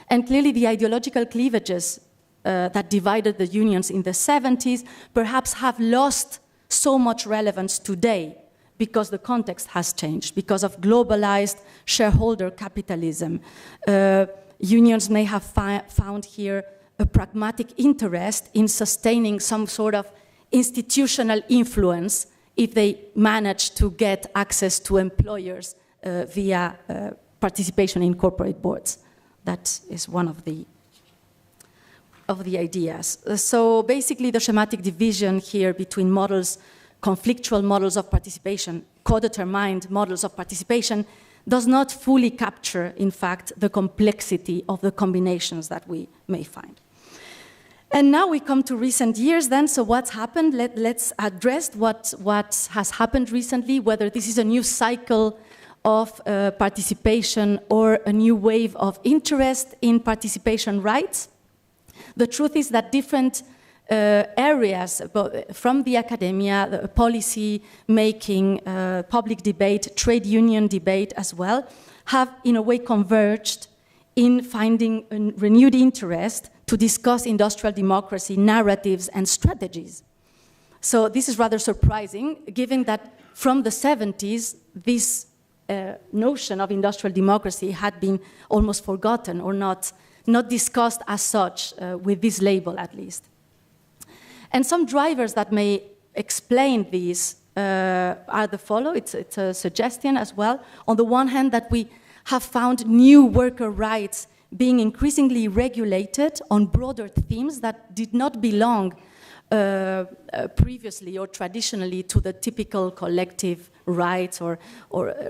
And clearly the ideological cleavages that divided the unions in the 70s perhaps have lost so much relevance today because the context has changed, because of globalized shareholder capitalism. Unions may have found here a pragmatic interest in sustaining some sort of institutional influence if they manage to get access to employers via participation in corporate boards. That is one of the ideas. So basically the schematic division here between models, conflictual models of participation, co-determined models of participation, does not fully capture, in fact, the complexity of the combinations that we may find. And now we come to recent years then, so what's happened? Let's address what has happened recently, whether this is a new cycle of participation or a new wave of interest in participation rights. The truth is that different areas from the academia, the policy making, public debate, trade union debate as well, have in a way converged in finding a renewed interest to to discuss industrial democracy narratives and strategies. So this is rather surprising, given that from the 70s, this notion of industrial democracy had been almost forgotten or not discussed as such, with this label at least. And some drivers that may explain these are the following. It's a suggestion as well. On the one hand, that we have found new worker rights being increasingly regulated on broader themes that did not belong previously or traditionally to the typical collective rights or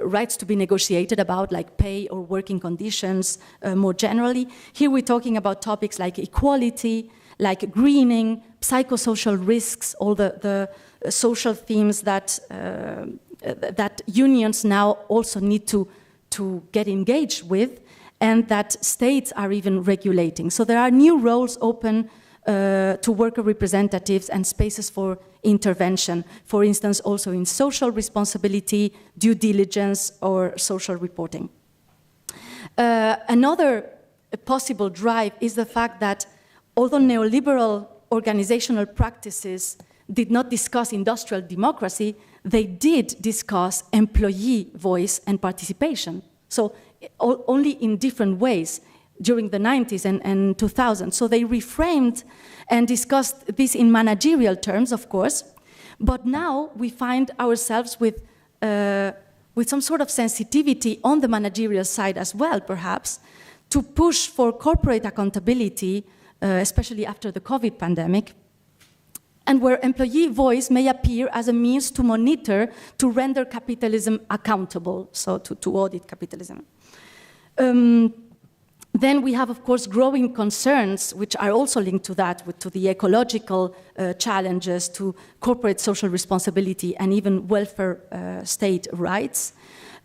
rights to be negotiated about, like pay or working conditions more generally. Here we're talking about topics like equality, like greening, psychosocial risks, all the social themes that unions now also need to get engaged with, and that states are even regulating. So there are new roles open to worker representatives and spaces for intervention, for instance, also in social responsibility, due diligence, or social reporting. Another possible drive is the fact that although neoliberal organizational practices did not discuss industrial democracy, they did discuss employee voice and participation. So only in different ways during the 90s and 2000s. So they reframed and discussed this in managerial terms, of course, but now we find ourselves with some sort of sensitivity on the managerial side as well, perhaps, to push for corporate accountability, especially after the COVID pandemic, and where employee voice may appear as a means to monitor, to render capitalism accountable, so to audit capitalism. Then we have, of course, growing concerns, which are also linked to that, to the ecological challenges, to corporate social responsibility, and even welfare state rights,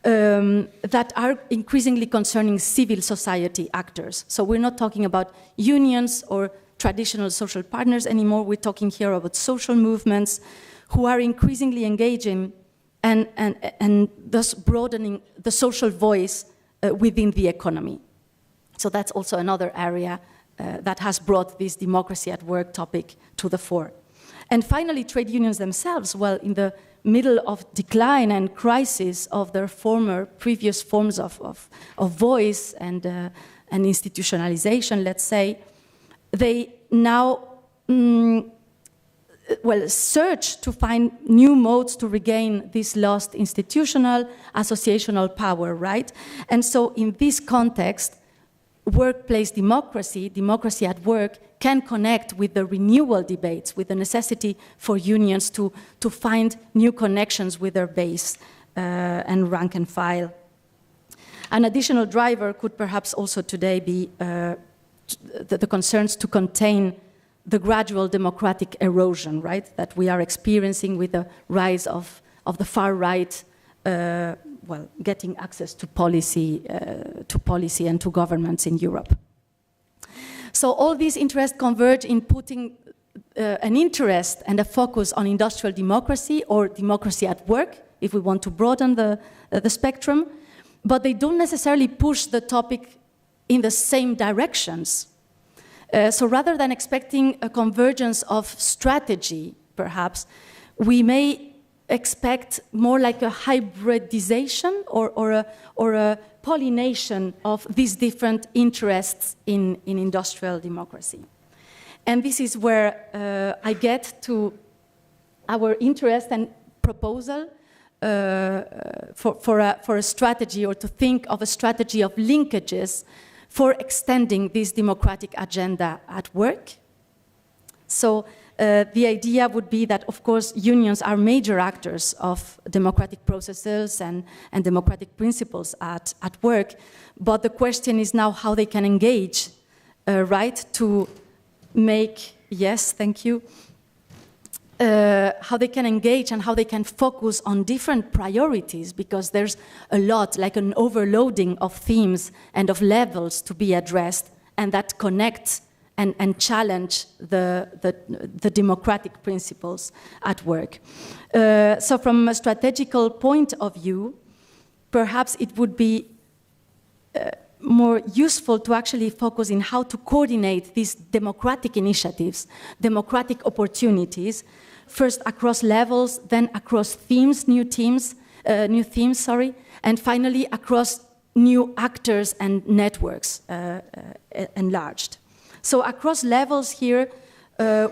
that are increasingly concerning civil society actors. So we're not talking about unions or traditional social partners anymore. We're talking here about social movements who are increasingly engaging and thus broadening the social voice within the economy. So that's also another area that has brought this democracy at work topic to the fore. And finally, trade unions themselves, well, in the middle of decline and crisis of their previous forms of voice and institutionalization, let's say, they now search to find new modes to regain this lost institutional, associational power, right? And so in this context, workplace democracy, democracy at work, can connect with the renewal debates, with the necessity for unions to find new connections with their base and rank and file. An additional driver could perhaps also today be the concerns to contain the gradual democratic erosion, right, that we are experiencing with the rise of the far right, getting access to policy and to governments in Europe. So all these interests converge in putting an interest and a focus on industrial democracy or democracy at work, if we want to broaden the spectrum, but they don't necessarily push the topic in the same directions. So rather than expecting a convergence of strategy, perhaps, we may expect more like a hybridization or a pollination of these different interests in industrial democracy. And this is where I get to our interest and proposal for a strategy, or to think of a strategy of linkages for extending this democratic agenda at work. So the idea would be that, of course, unions are major actors of democratic processes and democratic principles at work, but the question is now how they can engage, right, to make, yes, thank you, how they can engage and how they can focus on different priorities, because there's a lot, like an overloading of themes and of levels to be addressed, and that connect and challenge the democratic principles at work. So from a strategical point of view, perhaps it would be more useful to actually focus in how to coordinate these democratic initiatives, democratic opportunities, first across levels, then across themes, new themes, and finally across new actors and networks enlarged. So across levels here,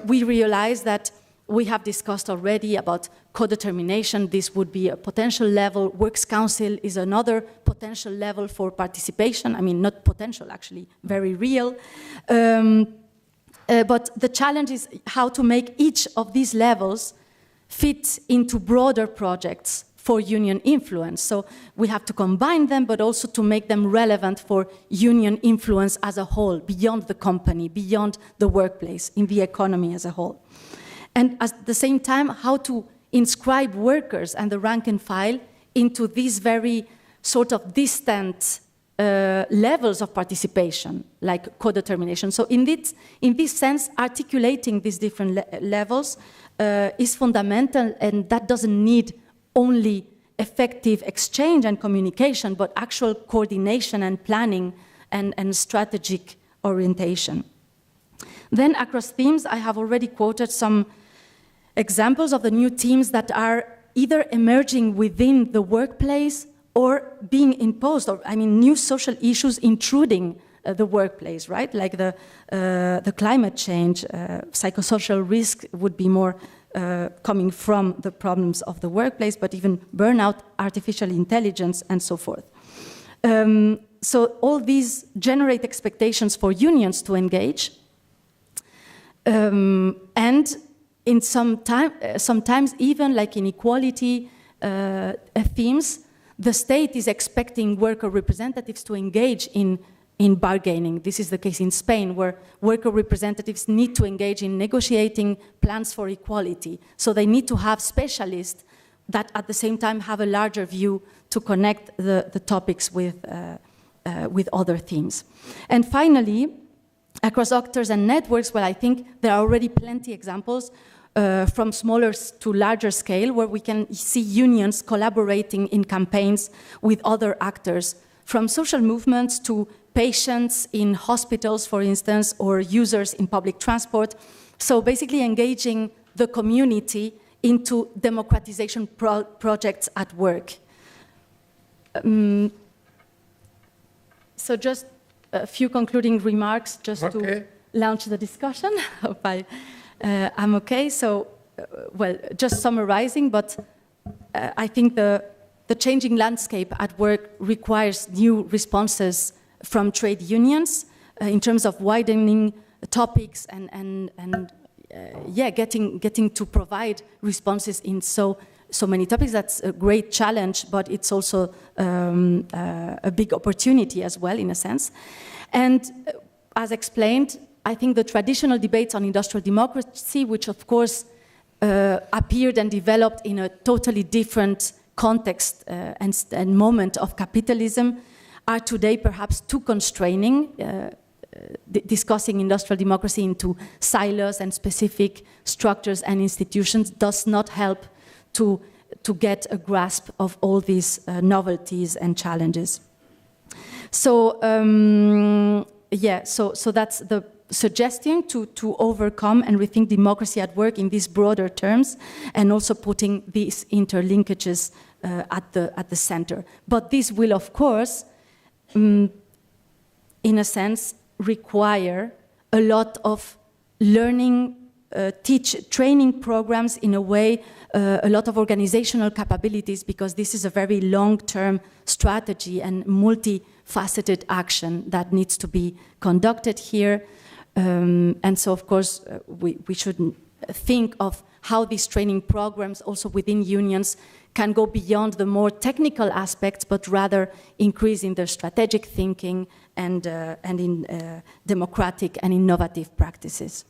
we realize that we have discussed already about co-determination. This would be a potential level. Works Council is another potential level for participation. I mean, not potential, actually, very real. But the challenge is how to make each of these levels fit into broader projects for union influence. So we have to combine them, but also to make them relevant for union influence as a whole, beyond the company, beyond the workplace, in the economy as a whole. And at the same time, how to inscribe workers and the rank and file into these very sort of distant levels of participation, like co-determination. So in this sense, articulating these different levels is fundamental, and that doesn't need only effective exchange and communication, but actual coordination and planning and strategic orientation. Then across themes, I have already quoted some examples of the new themes that are either emerging within the workplace or being imposed, or I mean, new social issues intruding the workplace, right? Like the climate change, psychosocial risk would be more coming from the problems of the workplace, but even burnout, artificial intelligence, and so forth. So all these generate expectations for unions to engage, and in sometimes even like inequality themes, the state is expecting worker representatives to engage in bargaining. This is the case in Spain, where worker representatives need to engage in negotiating plans for equality. So they need to have specialists that at the same time have a larger view to connect the topics with other themes. And finally, across actors and networks, well, I think there are already plenty examples from smaller to larger scale, where we can see unions collaborating in campaigns with other actors, from social movements to patients in hospitals, for instance, or users in public transport. So basically engaging the community into democratization projects at work. So just a few concluding remarks just to launch the discussion. Hope I'm okay. So, well, just summarizing, but I think the changing landscape at work requires new responses from trade unions in terms of widening topics and getting to provide responses in so many topics. That's a great challenge, but it's also a big opportunity as well, in a sense. And as explained, I think the traditional debates on industrial democracy, which of course appeared and developed in a totally different context and moment of capitalism, are today perhaps too constraining. Discussing industrial democracy into silos and specific structures and institutions does not help to get a grasp of all these novelties and challenges. So so that's the suggestion to overcome and rethink democracy at work in these broader terms, and also putting these interlinkages at the center. But this will, of course, in a sense, require a lot of learning, training programs, in a way, a lot of organizational capabilities, because this is a very long-term strategy and multifaceted action that needs to be conducted here. And so, of course, we should think of how these training programs, also within unions, can go beyond the more technical aspects, but rather increase in their strategic thinking and in democratic and innovative practices.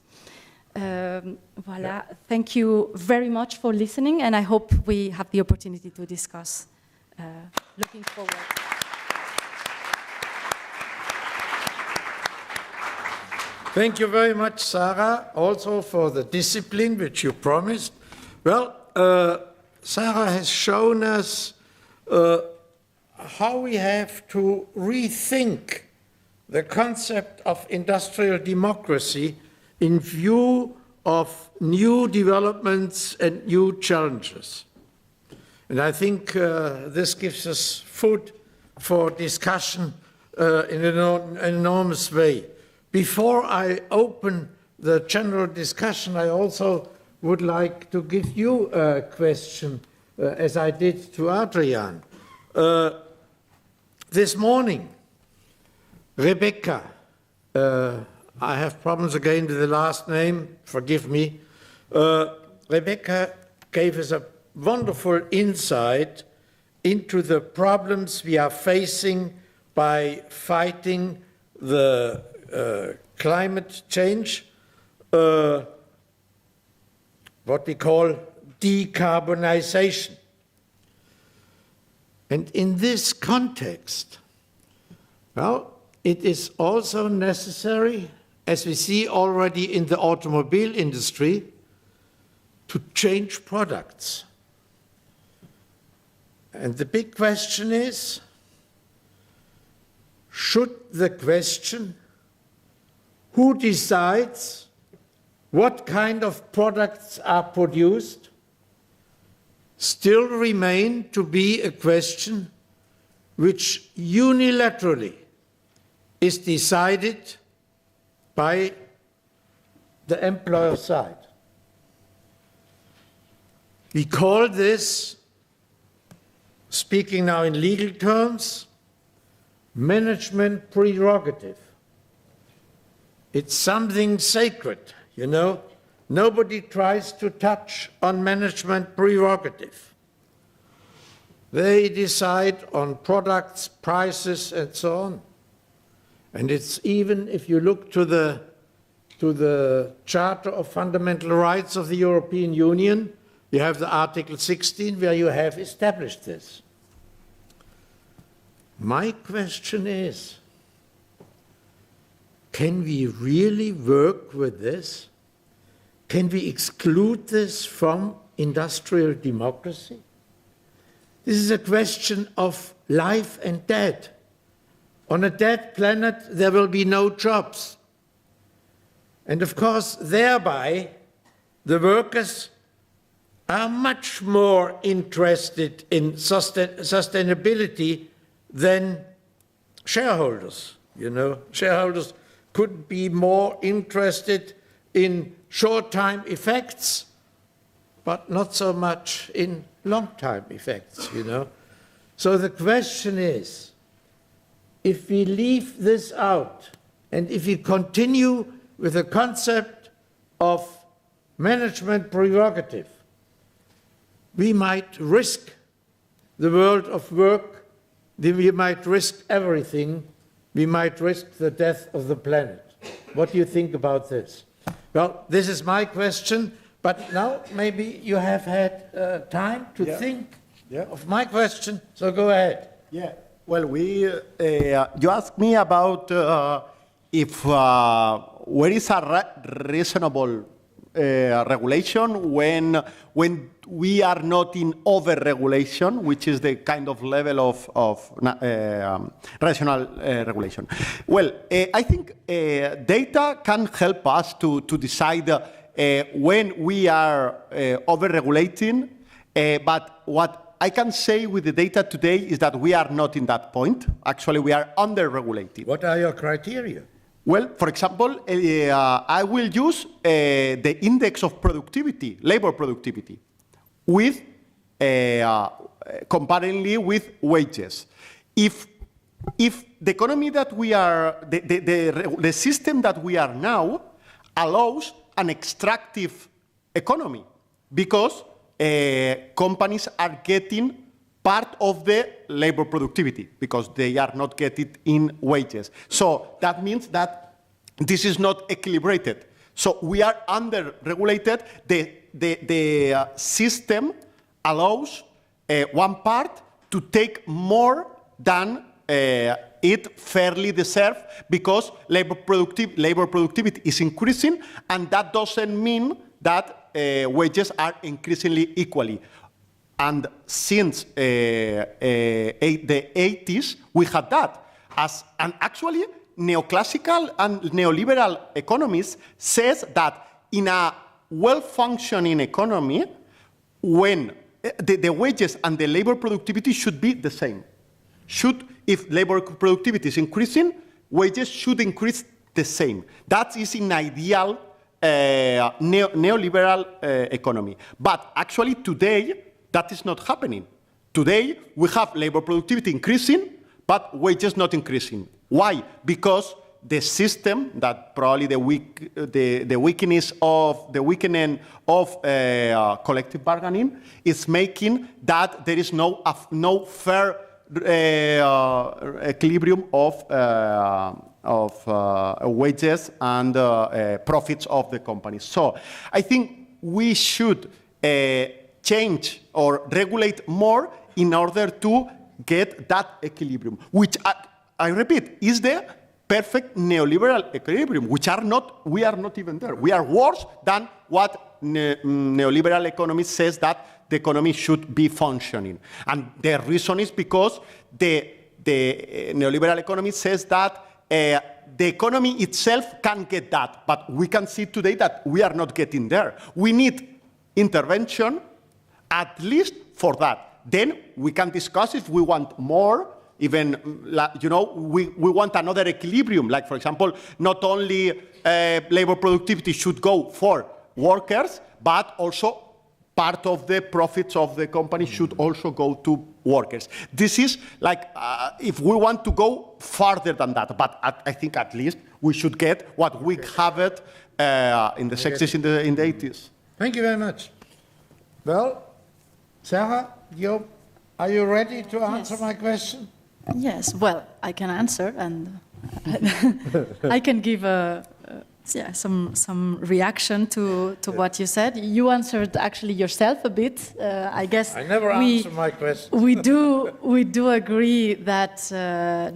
Voilà. Thank you very much for listening, and I hope we have the opportunity to discuss. Looking forward. Thank you very much, Sarah, also for the discipline which you promised. Well, Sarah has shown us how we have to rethink the concept of industrial democracy in view of new developments and new challenges. And I think this gives us food for discussion in an enormous way. Before I open the general discussion, I also would like to give you a question, as I did to Adrian. This morning, Rebecca, I have problems again with the last name, forgive me. Rebecca gave us a wonderful insight into the problems we are facing by fighting the climate change, what we call decarbonization. And in this context, well, it is also necessary, as we see already in the automobile industry, to change products. And the big question is, should the question, who decides what kind of products are produced, still remain to be a question which unilaterally is decided by the employer side. We call this, speaking now in legal terms, management prerogative. It's something sacred, you know. Nobody tries to touch on management prerogative. They decide on products, prices, and so on. And it's even, if you look to the Charter of Fundamental Rights of the European Union, you have the Article 16 where you have established this. My question is, can we really work with this? Can we exclude this from industrial democracy? This is a question of life and death. On a dead planet, there will be no jobs. And of course, thereby, the workers are much more interested in sustainability than shareholders. You know, shareholders could be more interested in short-time effects, but not so much in long-time effects, you know. So the question is, if we leave this out, and if we continue with the concept of management prerogative, we might risk the world of work, we might risk everything, we might risk the death of the planet. What do you think about this? Well, this is my question, but now maybe you have had time to think of my question, so go ahead. Yeah, well, you asked me about if where is a reasonable regulation when we are not in over-regulation, which is the kind of level of rational regulation. Well, I think data can help us to decide when we are over-regulating, but what I can say with the data today is that we are not in that point. Actually, we are under-regulating. What are your criteria? Well, for example, I will use the index of productivity, labor productivity, with comparingly with wages. If the economy that we are, the system that we are now allows an extractive economy, because companies are getting part of the labor productivity because they are not getting in wages. So that means that this is not equilibrated. So we are under-regulated. The system allows one part to take more than it fairly deserves because labor productivity is increasing, and that doesn't mean that wages are increasingly equally. And since the 80s, we had that. And actually, neoclassical and neoliberal economists says that in a well-functioning economy, when the wages and the labor productivity should be the same. If labor productivity is increasing, wages should increase the same. That is an ideal neoliberal economy. But actually today, that is not happening. Today, we have labor productivity increasing, but wages not increasing. Why? Because the system that probably the weakening of collective bargaining is making that there is no fair equilibrium of wages and profits of the companies. So I think we should change or regulate more in order to get that equilibrium, which I repeat, is the perfect neoliberal equilibrium, we are not even there. We are worse than what neoliberal economists says that the economy should be functioning. And the reason is because the neoliberal economy says that the economy itself can get that, but we can see today that we are not getting there. We need intervention, at least for that. Then we can discuss if we want more, even, we want another equilibrium. Like, for example, not only labor productivity should go for workers, but also part of the profits of the company should also go to workers. This is like, if we want to go farther than that, but I think at least we should get what we have it in the 60s, in the 80s. Thank you very much. Well, Sarah, are you ready to answer my question? Yes, well, I can answer, and I can give some reaction to what you said. You answered actually yourself a bit. I guess I never answer my questions. we do agree that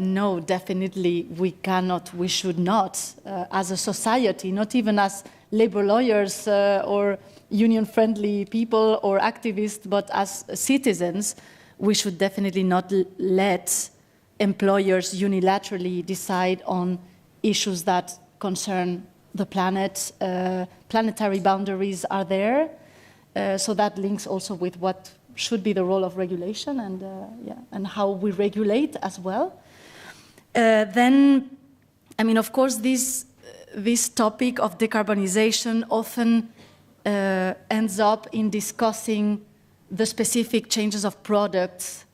no, definitely we should not, as a society, not even as labor lawyers or union-friendly people or activists, but as citizens, we should definitely not let employers unilaterally decide on issues that concern the planet. Planetary boundaries are there, so that links also with what should be the role of regulation and how we regulate as well. Then, I mean, of course, this topic of decarbonization often ends up in discussing the specific changes of products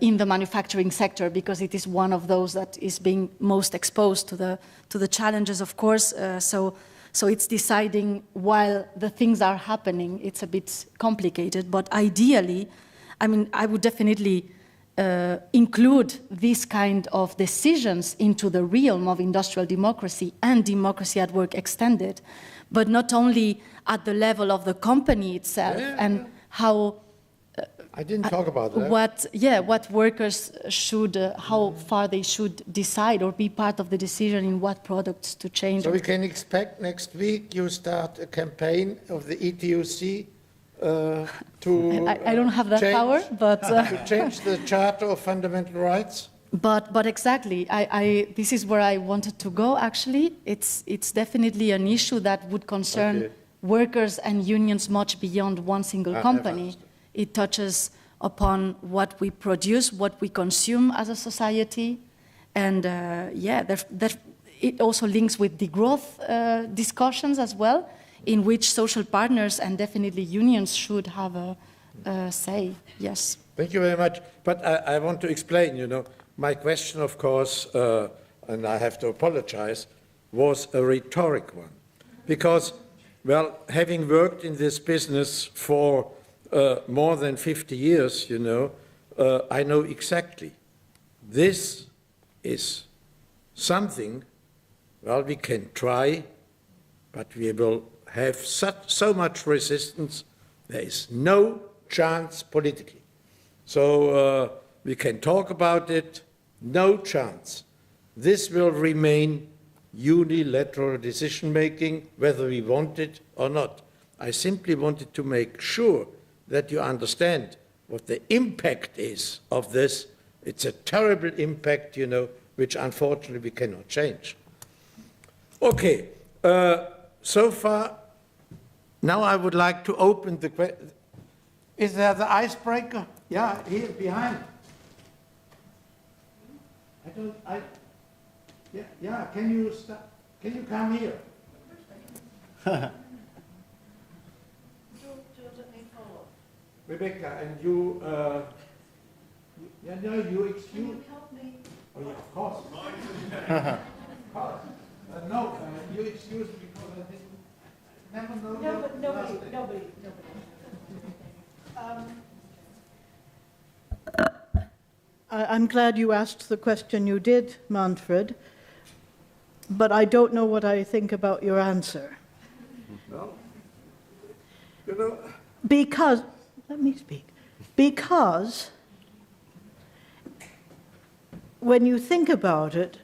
in the manufacturing sector, because it is one of those that is being most exposed to the challenges, of course. So it's deciding while the things are happening. It's a bit complicated, but ideally, I mean, I would definitely include these kind of decisions into the realm of industrial democracy and democracy at work extended, but not only at the level of the company itself and how. I didn't talk about that. What workers should, how far they should decide or be part of the decision in what products to change. So we can expect next week you start a campaign of the ETUC to. I don't have that power, but to change the Charter of Fundamental Rights. But exactly, this is where I wanted to go. Actually, it's definitely an issue that would concern workers and unions much beyond one single company. It touches upon what we produce, what we consume as a society, and it also links with the growth discussions as well, in which social partners and definitely unions should have a say. Yes. Thank you very much. But I want to explain, my question, of course, and I have to apologize, was a rhetoric one. Because, well, having worked in this business for more than 50 years, I know exactly. This is something, well, we can try, but we will have so much resistance, there is no chance politically. So we can talk about it, no chance. This will remain unilateral decision-making, whether we want it or not. I simply wanted to make sure that you understand what the impact is of this. It's a terrible impact, which unfortunately we cannot change. Okay, so far, now I would like to open the question. Is there the icebreaker? Yeah, here behind. Yeah, can you start? Can you come here? Rebecca, and you, you excuse. Can you help me? Oh, yeah, of course. Of course. No, you excuse me because I didn't never know. Nobody. I'm glad you asked the question you did, Manfred, but I don't know what I think about your answer. Well, you know. Because, let me speak, because when you think about it,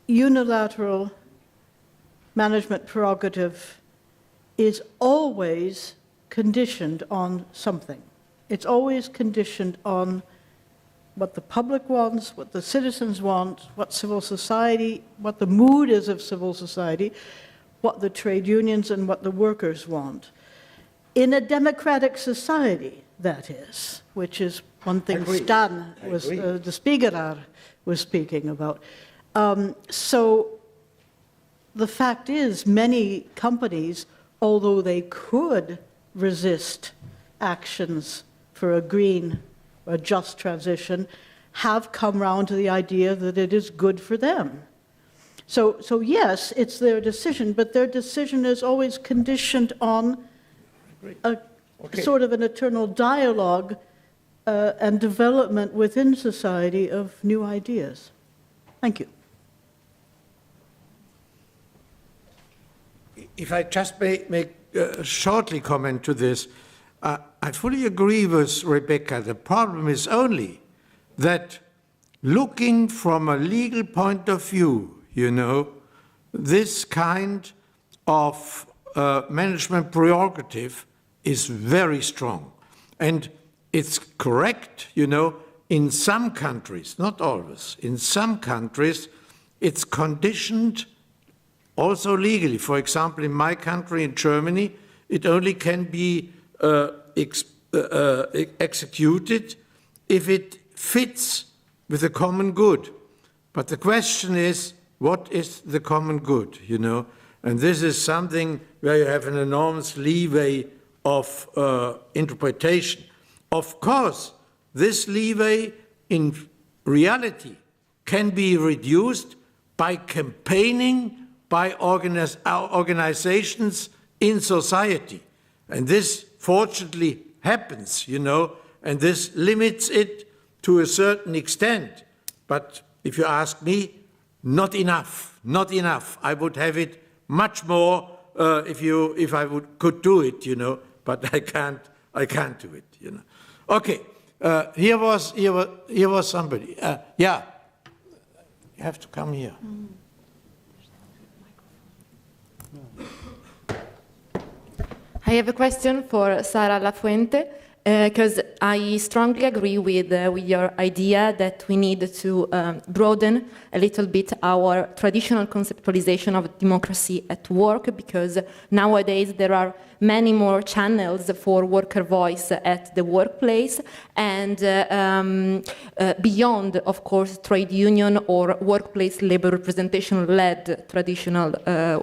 unilateral management prerogative is always conditioned on something. It's always conditioned on what the public wants, what the citizens want, what civil society, what the mood is of civil society, what the trade unions and what the workers want. In a democratic society, that is, which is one thing Stan, the Spiegel, was speaking about. So the fact is, many companies, although they could resist actions for a green or just transition, have come round to the idea that it is good for them. So yes, it's their decision, but their decision is always conditioned on a sort of an eternal dialogue and development within society of new ideas. Thank you. If I just may make shortly comment to this, I fully agree with Rebecca. The problem is only that looking from a legal point of view, you know, this kind of management prerogative is very strong. And it's correct, you know, in some countries, not always, in some countries, it's conditioned also legally. For example, in my country, in Germany, it only can be executed if it fits with the common good. But the question is, what is the common good, you know? And this is something where you have an enormous leeway of interpretation. Of course, this leeway in reality can be reduced by campaigning by organizations in society. And this fortunately happens, you know, and this limits it to a certain extent. But if you ask me, not enough, not enough. I would have it much more if I could do it, you know, but I can't do it, you know. Okay, here was somebody. Yeah, you have to come here. I have a question for Sara Lafuente, because I strongly agree with your idea that we need to broaden a little bit our traditional conceptualization of democracy at work, because nowadays there are many more channels for worker voice at the workplace, and beyond, of course, trade union or workplace labor representation-led traditional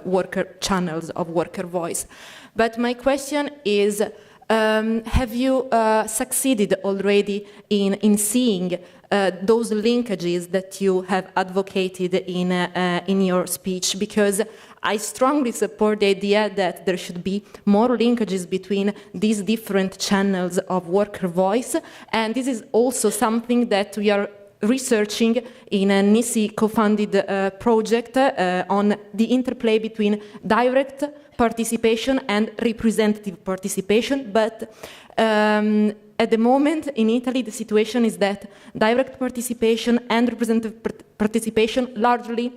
worker channels of worker voice. But my question is, have you succeeded already in seeing those linkages that you have advocated in your speech? Because I strongly support the idea that there should be more linkages between these different channels of worker voice, and this is also something that we are researching in a NISI co-funded project on the interplay between direct participation and representative participation, but at the moment in Italy the situation is that direct participation and representative participation largely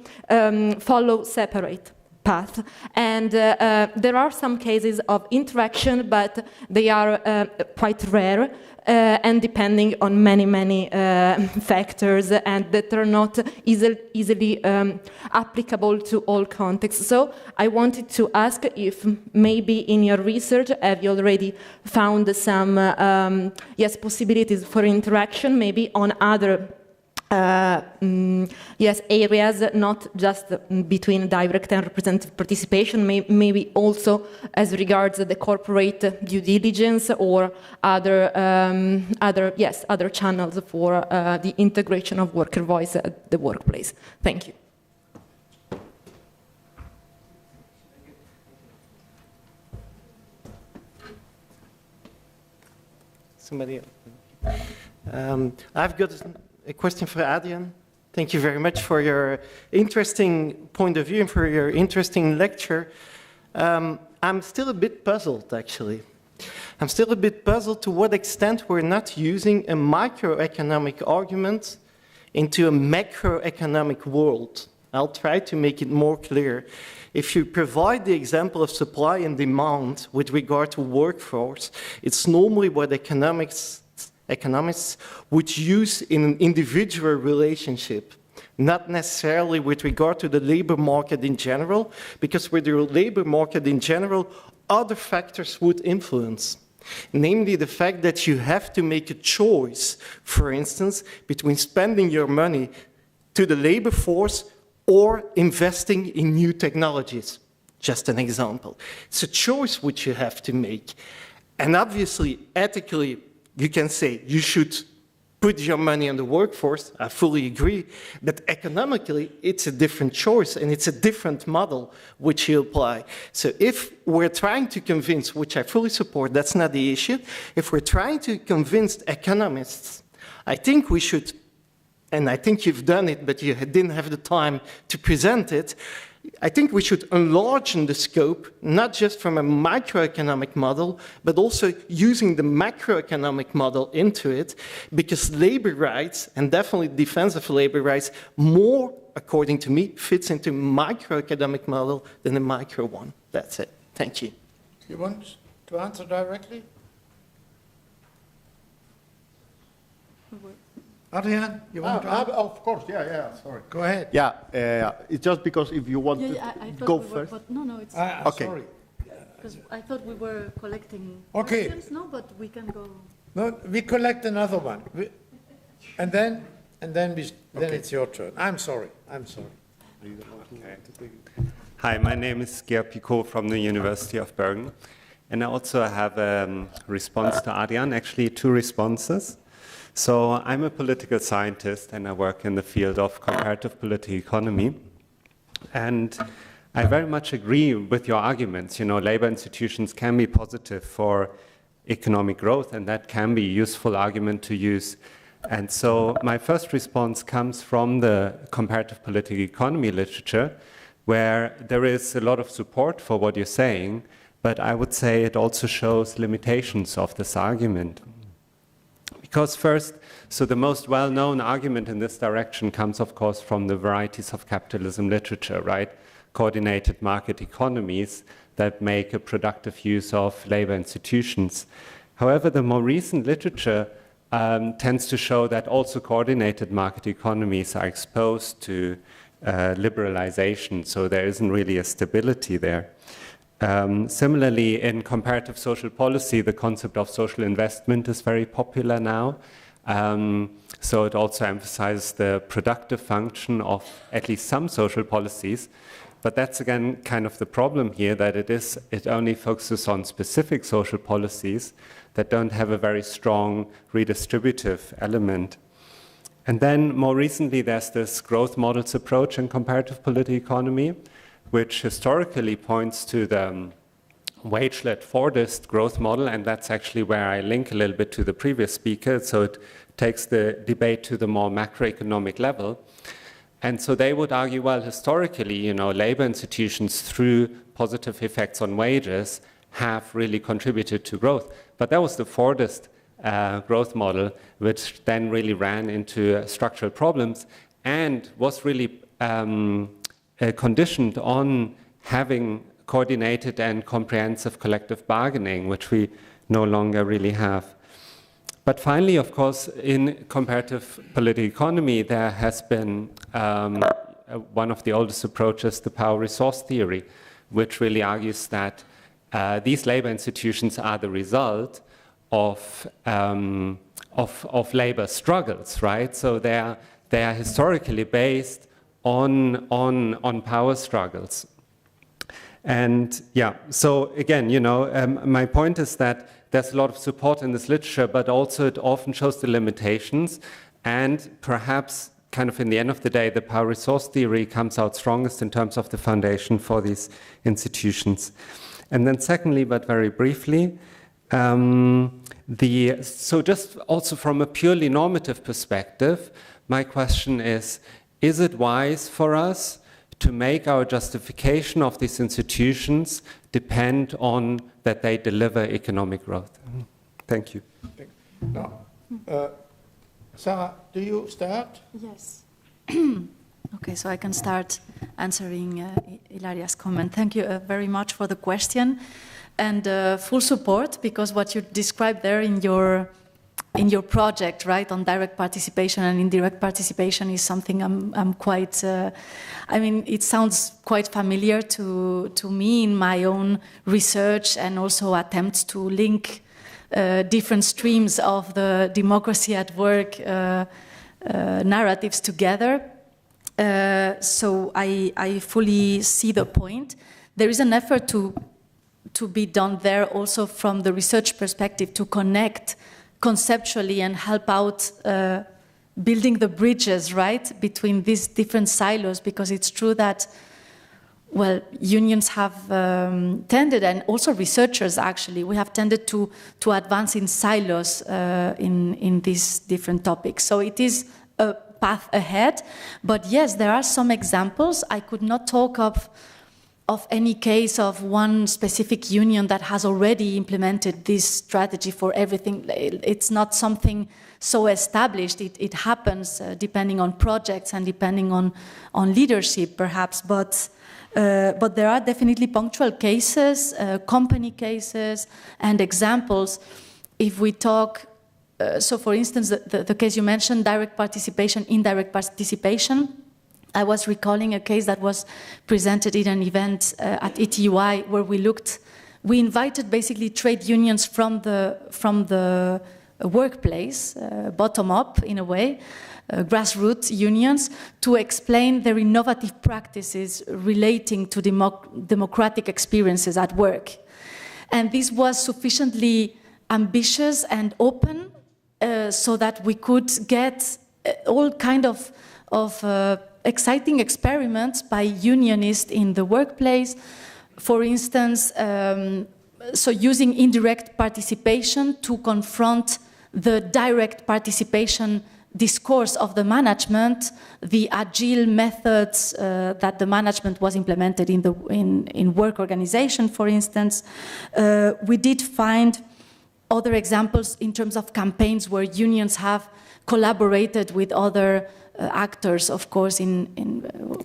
follow separate. path. And there are some cases of interaction, but they are quite rare and depending on many factors, and that are not easily applicable to all contexts. So I wanted to ask if maybe in your research have you already found some possibilities for interaction, maybe on other areas, not just between direct and representative participation, maybe also as regards the corporate due diligence or other channels for the integration of worker voice at the workplace. Thank you. Somebody else. I've got a question for Adrian. Thank you very much for your interesting point of view and for your interesting lecture. I'm still a bit puzzled, actually. I'm still a bit puzzled to what extent we're not using a microeconomic argument into a macroeconomic world. I'll try to make it more clear. If you provide the example of supply and demand with regard to workforce, it's normally what economists would use in an individual relationship, not necessarily with regard to the labor market in general, because with the labor market in general, other factors would influence. Namely, the fact that you have to make a choice, for instance, between spending your money to the labor force or investing in new technologies. Just an example. It's a choice which you have to make. And obviously, ethically, you can say you should put your money on the workforce. I fully agree. But economically, it's a different choice and it's a different model which you apply. So if we're trying to convince, which I fully support, that's not the issue. If we're trying to convince economists, I think we should, and I think you've done it, but you didn't have the time to present it, I think we should enlarge the scope, not just from a microeconomic model, but also using the macroeconomic model into it, because labor rights, and definitely defense of labor rights, more, according to me, fits into microeconomic model than a micro one. That's it. Thank you. You want to answer directly? Adrian, you want to answer? Of course, yeah, sorry. Go ahead. Yeah, it's just because if you want to go first. No, it's okay. Sorry. because I thought we were collecting Okay. questions, no, but we can go. No, we collect another one. And then it's your turn. I'm sorry. Okay. Hi, my name is Georg Picot from the University of Bergen. And I also have a response to Adrian, actually two responses. So I'm a political scientist and I work in the field of comparative political economy. And I very much agree with your arguments. You know, labor institutions can be positive for economic growth, and that can be a useful argument to use. And so my first response comes from the comparative political economy literature, where there is a lot of support for what you're saying, but I would say it also shows limitations of this argument. Because first, so the most well-known argument in this direction comes, of course, from the varieties of capitalism literature, right? Coordinated market economies that make a productive use of labor institutions. However, the more recent literature tends to show that also coordinated market economies are exposed to liberalization, so there isn't really a stability there. Similarly, in comparative social policy, the concept of social investment is very popular now. So it also emphasizes the productive function of at least some social policies. But that's again kind of the problem here, that it only focuses on specific social policies that don't have a very strong redistributive element. And then more recently, there's this growth models approach in comparative political economy, which historically points to the wage-led Fordist growth model, and that's actually where I link a little bit to the previous speaker. So it takes the debate to the more macroeconomic level. And so they would argue, well, historically, you know, labor institutions through positive effects on wages have really contributed to growth. But that was the Fordist growth model, which then really ran into structural problems and was really conditioned on having coordinated and comprehensive collective bargaining, which we no longer really have. But finally, of course, in comparative political economy, there has been one of the oldest approaches, the power resource theory, which really argues that these labor institutions are the result of labor struggles, right? So they are historically based on power struggles. And yeah, so again, my point is that there's a lot of support in this literature, but also it often shows the limitations, and perhaps kind of in the end of the day, the power resource theory comes out strongest in terms of the foundation for these institutions. And then secondly, but very briefly, so just also from a purely normative perspective, my question is it wise for us to make our justification of these institutions depend on that they deliver economic growth? Thank you. Now, Sarah, do you start? Yes. Okay, so I can start answering Ilaria's comment. Thank you very much for the question, and full support, because what you described there in your project, right, on direct participation and indirect participation is something I'm quite, I mean, it sounds quite familiar to me in my own research, and also attempts to link different streams of the democracy at work narratives together. So I fully see the point. There is an effort to be done there also from the research perspective, to connect conceptually and help out building the bridges, right, between these different silos, because it's true that, well, unions have tended, and also researchers actually, we have tended to advance in silos in these different topics. So it is a path ahead, but yes, there are some examples. I could not talk of any case of one specific union that has already implemented this strategy for everything. It's not something so established. It happens depending on projects and depending on leadership, perhaps. But there are definitely punctual cases, company cases, and examples. If we talk, so for instance, the case you mentioned, direct participation, indirect participation. I was recalling a case that was presented in an event at ETUI, where we invited basically trade unions from the workplace, bottom up in a way, grassroots unions, to explain their innovative practices relating to democratic experiences at work. And this was sufficiently ambitious and open so that we could get all kind of exciting experiments by unionists in the workplace. For instance, so using indirect participation to confront the direct participation discourse of the management, the agile methods that the management was implemented in work organization, for instance. We did find other examples in terms of campaigns where unions have collaborated with other actors, of course, in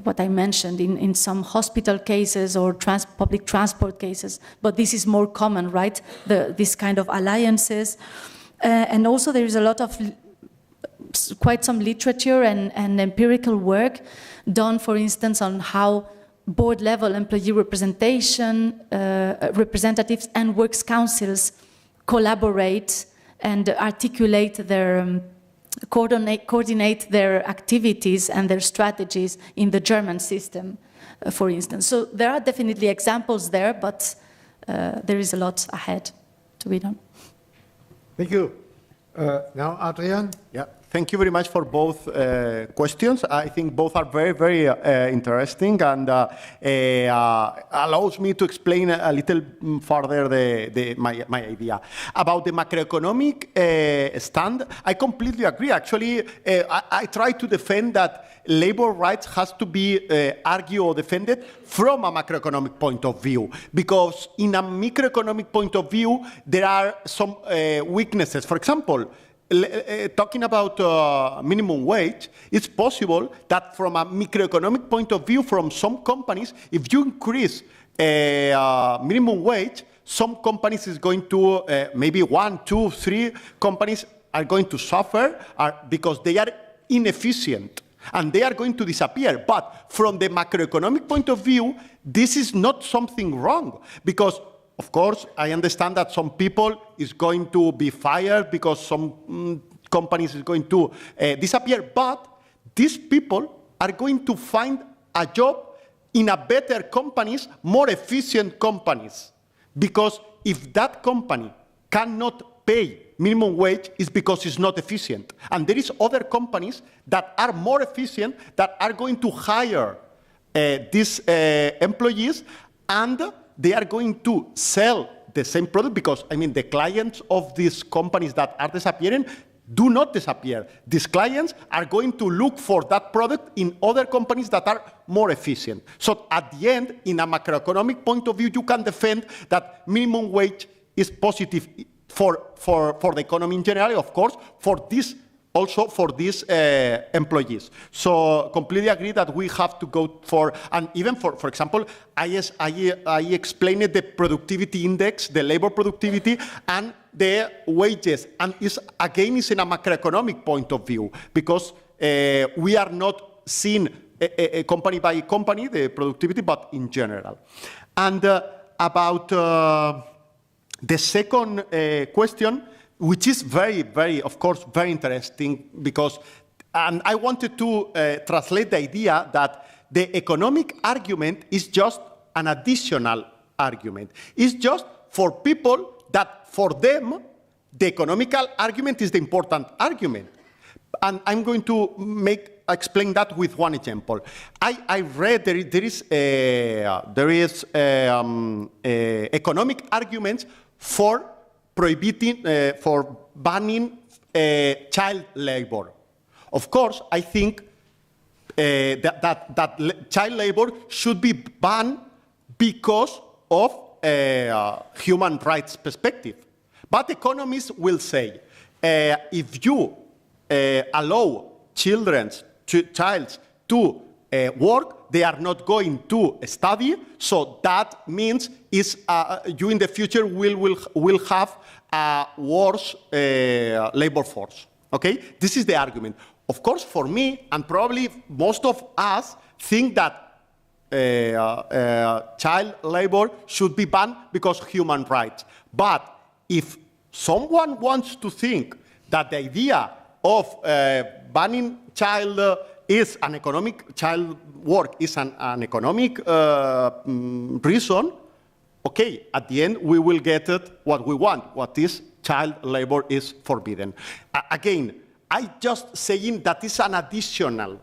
what I mentioned, in some hospital cases or public transport cases, but this is more common, right? This kind of alliances. And also there is a lot of, quite some literature and empirical work done, for instance, on how board-level employee representation, representatives and works councils collaborate and articulate their coordinate their activities and their strategies in the German system, for instance. So there are definitely examples there, but there is a lot ahead to be done. Thank you. Now, Adrian. Yeah, thank you very much for both questions. I think both are very, very interesting, and allows me to explain a little further my idea. About the macroeconomic stand, I completely agree. Actually, I try to defend that labor rights has to be argued or defended from a macroeconomic point of view, because in a microeconomic point of view, there are some weaknesses. For example, talking about minimum wage, it's possible that from a microeconomic point of view, from some companies, if you increase minimum wage, some companies is going to, maybe 1, 2, 3 companies are going to suffer because they are inefficient and they are going to disappear. But from the macroeconomic point of view, this is not something wrong because, of course, I understand that some people is going to be fired because some companies is going to disappear, but these people are going to find a job in a better companies, more efficient companies. Because if that company cannot pay minimum wage, it's because it's not efficient. And there is other companies that are more efficient that are going to hire these employees, and they are going to sell the same product because, I mean, the clients of these companies that are disappearing do not disappear. These clients are going to look for that product in other companies that are more efficient. So at the end, in a macroeconomic point of view, you can defend that minimum wage is positive for the economy in general, of course, for this also for these employees. So completely agree that we have to go for, and even for example, I explained the productivity index, the labor productivity, and the wages, and it's in a macroeconomic point of view, because we are not seeing a company by company, the productivity, but in general. And about the second question, which is very, very, of course, very interesting, because, and I wanted to translate the idea that the economic argument is just an additional argument. It's just for people that, for them, the economical argument is the important argument. And I'm going to explain that with one example. I read there is economic arguments for prohibiting, for banning child labor. Of course, I think that child labor should be banned because of human rights perspective. But economists will say, if you allow children to work, they are not going to study, so that means you in the future will have a worse labor force. Okay, this is the argument. Of course, for me, and probably most of us, think that child labor should be banned because of human rights. But if someone wants to think that the idea of banning child work is an economic reason, okay, at the end we will get what we want, what is child labor is forbidden. Again, I just saying that is an additional.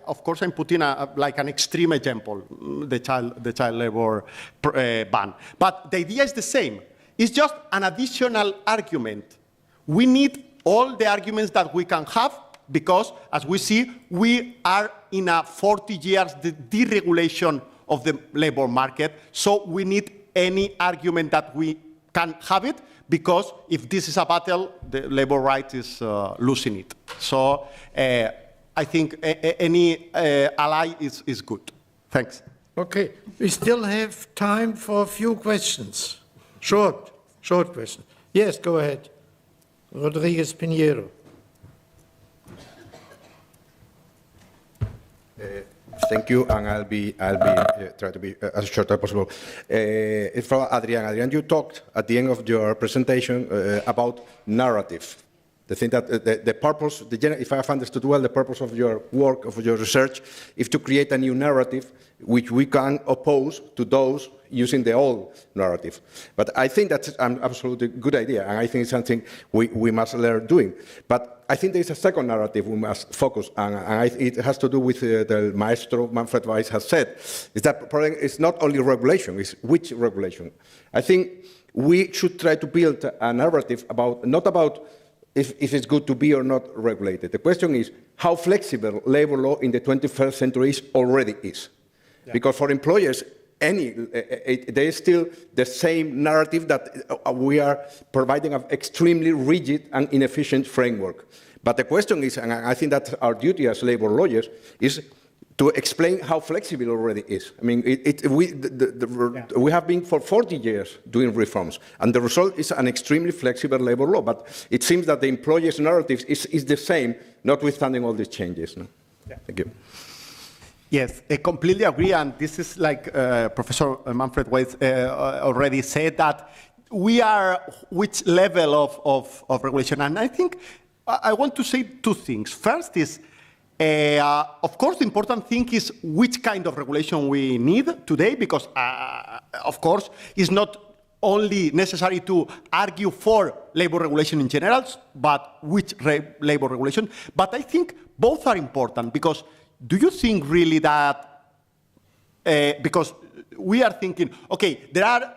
Of course, I'm putting like an extreme example, the child labor ban. But the idea is the same. It's just an additional argument. We need all the arguments that we can have, because, as we see, we are in a 40 years deregulation of the labor market. So we need any argument that we can have it, because if this is a battle, the labor right is losing it. So I think any ally is good. Thanks. Okay, we still have time for a few questions. Short question. Yes, go ahead. Rodriguez Pinheiro. Thank you, and I'll be try to be as short as possible. It's from Adrian. Adrian, you talked at the end of your presentation about narrative. The thing that the purpose, if I have understood well, the purpose of your work, of your research, is to create a new narrative which we can oppose to those using the old narrative. But I think that's an absolutely good idea, and I think it's something we must learn doing. But I think there is a second narrative we must focus on, and it has to do with the Maestro Manfred Weiss has said. Is that problem is not only regulation, it's which regulation. I think we should try to build a narrative not about if it's good to be or not regulated. The question is how flexible labor law in the 21st century already is. Yeah. Because for employers, there is still the same narrative that we are providing an extremely rigid and inefficient framework. But the question is, and I think that our duty as labor lawyers is to explain how flexible it already is. I mean, we have been for 40 years doing reforms, and the result is an extremely flexible labor law. But it seems that the employers' narrative is the same, notwithstanding all these changes. No? Yeah. Thank you. Yes, I completely agree, and this is like Professor Manfred Weiss already said, that we are which level of regulation. And I think I want to say two things. First is, of course, the important thing is which kind of regulation we need today, because, of course, it's not only necessary to argue for labor regulation in general, but which labor regulation. But I think both are important, because do you think really that, because we are thinking, okay, there are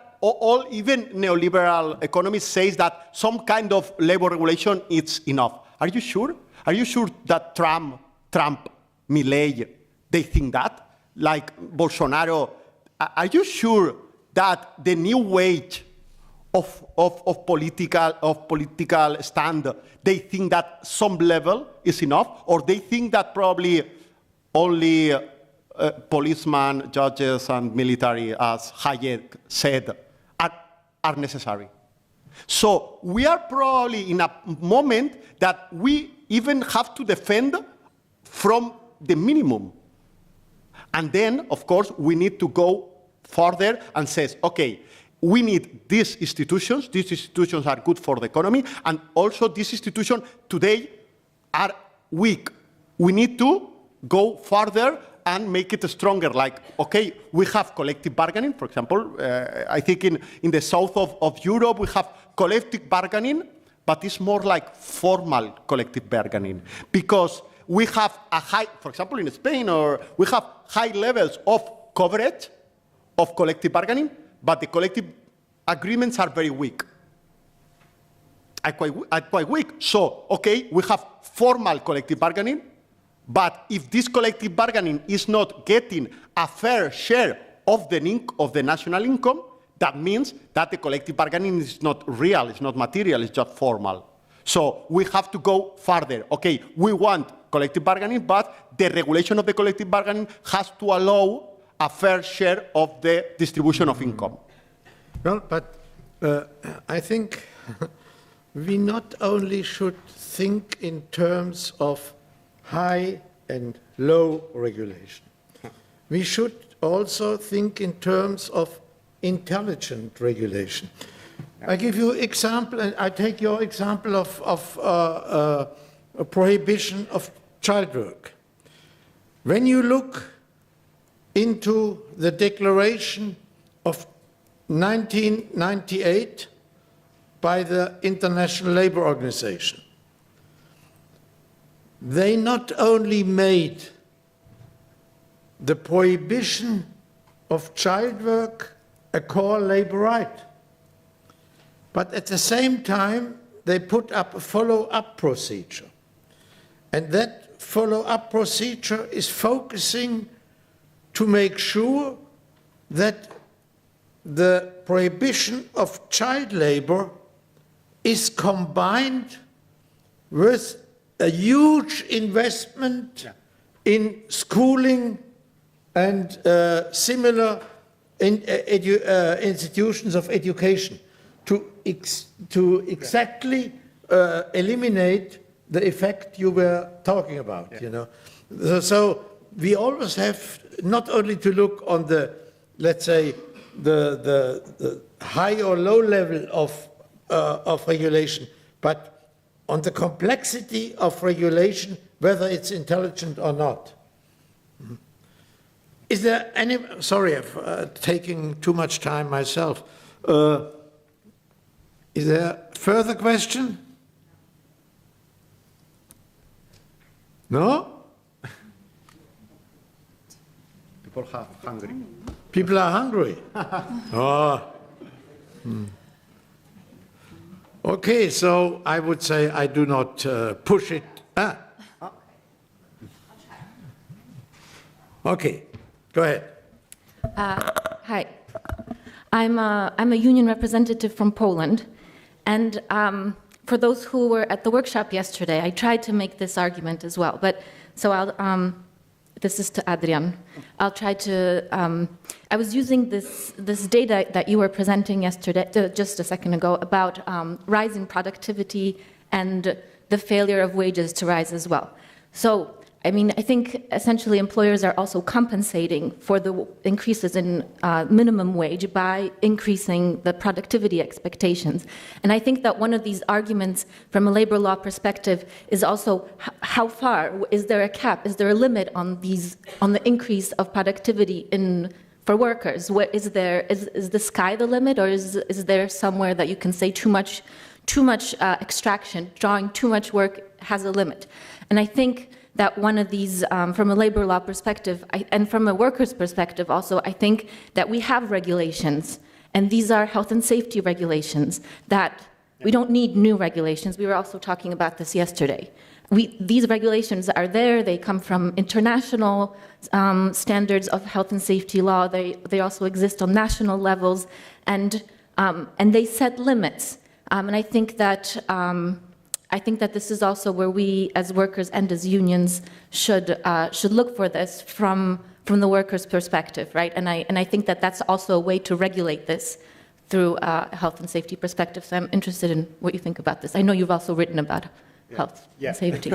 even neoliberal economists say that some kind of labor regulation is enough. Are you sure? Are you sure that Trump, Milei, they think that? Like Bolsonaro, are you sure that the new wage of political stand, they think that some level is enough? Or they think that probably only policemen, judges, and military, as Hayek said, are necessary? So we are probably in a moment that we even have to defend from the minimum. And then, of course, we need to go further and say, okay, we need these institutions are good for the economy, and also these institutions today are weak. We need to go further and make it stronger. Like, okay, we have collective bargaining, for example. I think in the south of Europe, we have collective bargaining, but it's more like formal collective bargaining, because we have a high, for example, in Spain, or we have high levels of coverage of collective bargaining, but the collective agreements are very weak. Are quite weak. So, okay, we have formal collective bargaining, but if this collective bargaining is not getting a fair share of the national income, that means that the collective bargaining is not real, it's not material, it's just formal. So we have to go further. Okay, we want collective bargaining, but the regulation of the collective bargaining has to allow a fair share of the distribution of income. Well, but I think we not only should think in terms of high and low regulation. We should also think in terms of intelligent regulation. I give you example, and I take your example of a prohibition of child work. When you look into the declaration of 1998 by the International Labour Organization, they not only made the prohibition of child work a core labor right, but at the same time they put up a follow-up procedure. And that follow-up procedure is focusing to make sure that the prohibition of child labor is combined with a huge investment in schooling and similar institutions of education to exactly eliminate the effect you were talking about. You know, so we always have not only to look on the, let's say, the high or low level of regulation, but on the complexity of regulation, whether it's intelligent or not. Is there any, sorry, I'm taking too much time myself. Is there further question? No? People are hungry. People are hungry. Oh. Okay, so I would say I do not push it. Okay, go ahead. Hi. I'm a union representative from Poland, and for those who were at the workshop yesterday, I tried to make this argument as well. But so this is to Adrian. I'll try to. I was using this data that you were presenting yesterday, just a second ago, about rising productivity and the failure of wages to rise as well. So, I mean, I think essentially employers are also compensating for the increases in minimum wage by increasing the productivity expectations. And I think that one of these arguments from a labor law perspective is also how far is there a cap? Is there a limit on the increase of productivity for workers? Is the sky the limit, or is there somewhere that you can say too much extraction, drawing too much work has a limit? And I think that one of these, from a labor law perspective, and from a worker's perspective also, I think that we have regulations, and these are health and safety regulations, that we don't need new regulations. We were also talking about this yesterday. These regulations are there, they come from international standards of health and safety law, they also exist on national levels, and they set limits. And I think that this is also where we, as workers and as unions, should look for this from the workers' perspective, right? And I think that that's also a way to regulate this through a health and safety perspective. So I'm interested in what you think about this. I know you've also written about health and safety.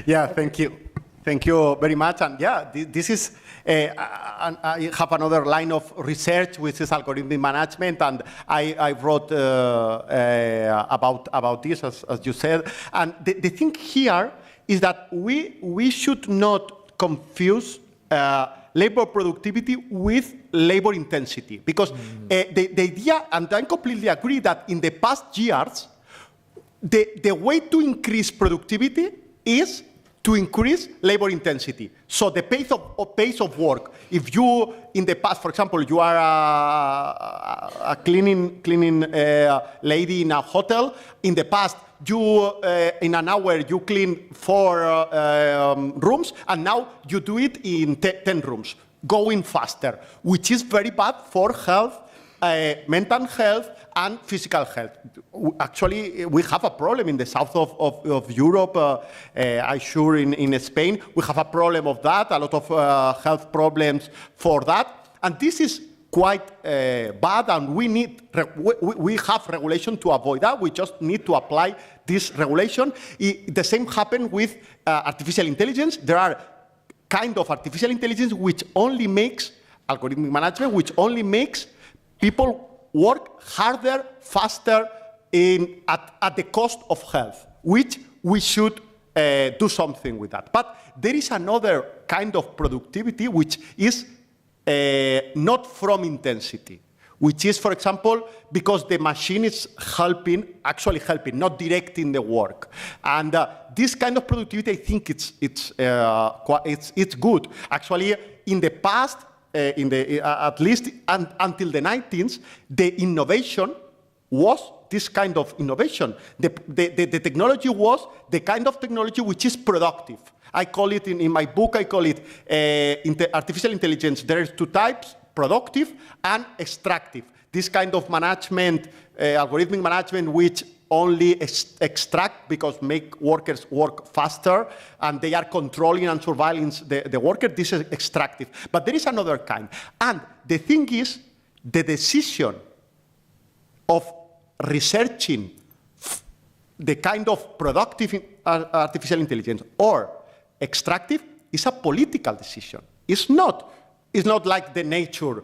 Yeah, thank you. Thank you very much. And yeah, this is, I have another line of research, which is algorithmic management, and I wrote about this, as you said. And the thing here is that we should not confuse labor productivity with labor intensity, because the idea, and I completely agree, that in the past years, the way to increase productivity is to increase labor intensity. So the pace of work. If you, in the past, for example, you are a cleaning lady in a hotel, in the past, you, in an hour, you clean 4 rooms, and now you do it in 10 rooms, going faster, which is very bad for health, mental health, and physical health. Actually, we have a problem in the south of Europe, I'm sure in Spain, we have a problem of that, a lot of health problems for that. And this is quite bad, and we have regulation to avoid that. We just need to apply this regulation. The same happened with artificial intelligence. There are kind of artificial intelligence which only makes algorithmic management, which only makes people work harder, faster, at the cost of health, which we should do something with that. But there is another kind of productivity which is not from intensity, which is, for example, because the machine is actually helping, not directing the work. And this kind of productivity, I think it's good. Actually, in the past, at least until the 19th, the innovation was this kind of innovation. The technology was the kind of technology which is productive. I call it, in my book, I call it artificial intelligence. There are 2 types, productive and extractive. This kind of management, algorithmic management, which only extract because make workers work faster, and they are controlling and surveilling the worker. This is extractive. But there is another kind. And the thing is, the decision of researching the kind of productive artificial intelligence or extractive is a political decision. It's not like the nature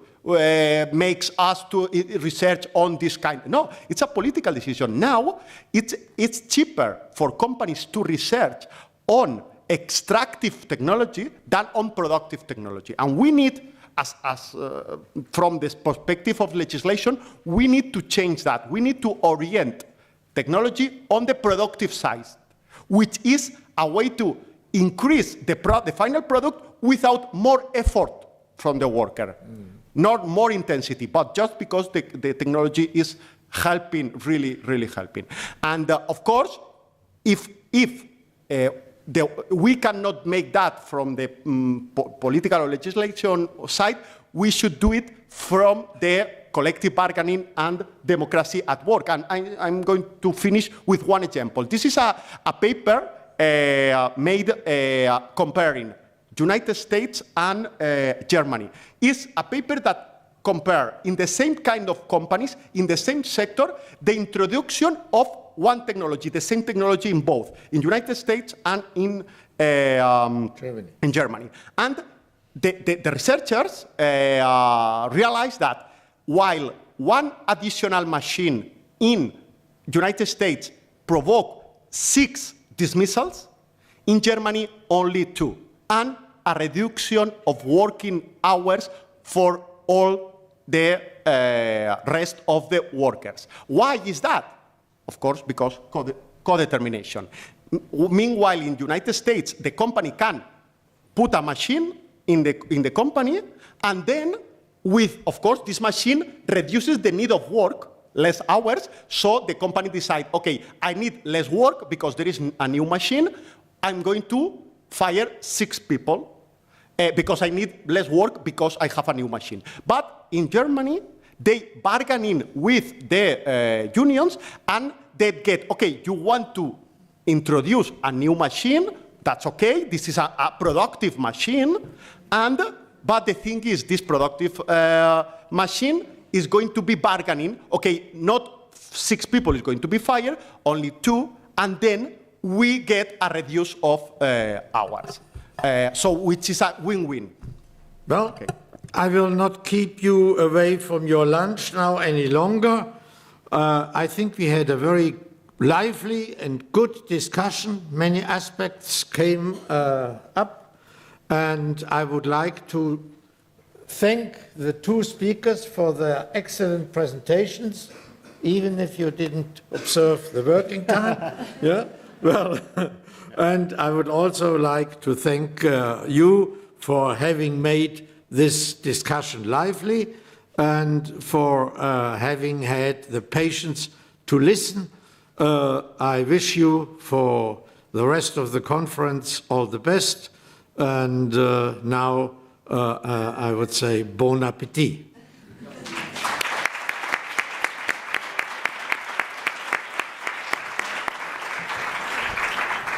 makes us to research on this kind. No, it's a political decision. Now, it's cheaper for companies to research on extractive technology than on productive technology. And we need, from this perspective of legislation, we need to change that. We need to orient technology on the productive side, which is a way to increase the final product without more effort from the worker. Not more intensity, but just because the technology is helping, really, really helping. And of course, if we cannot make that from the political or legislation side. We should do it from the collective bargaining and democracy at work. And I'm going to finish with one example. This is a paper made comparing United States and Germany. It's a paper that compare in the same kind of companies, in the same sector, the introduction of one technology, the same technology in both, in United States and in Germany. And the researchers realized that while one additional machine in United States provoked 6 dismissals, in Germany only 2, and a reduction of working hours for all the rest of the workers. Why is that? Of course, because co-determination. Meanwhile, in the United States, the company can put a machine in the company, and then of course, this machine reduces the need of work, less hours, so the company decides, okay, I need less work because there is a new machine, I'm going to fire 6 people, because I need less work because I have a new machine. But in Germany, they bargain in with the unions, and they get, okay, you want to introduce a new machine, that's okay, this is a productive machine, but the thing is, this productive machine is going to be bargaining, okay, not 6 people is going to be fired, only 2, and then we get a reduce of hours. So which is a win-win. Well, okay. I will not keep you away from your lunch now any longer. I think we had a very lively and good discussion. Many aspects came up, and I would like to thank the 2 speakers for their excellent presentations, even if you didn't observe the working time. Yeah, well. And I would also like to thank you for having made this discussion lively and for having had the patience to listen. I wish you for the rest of the conference all the best. And now I would say bon appétit.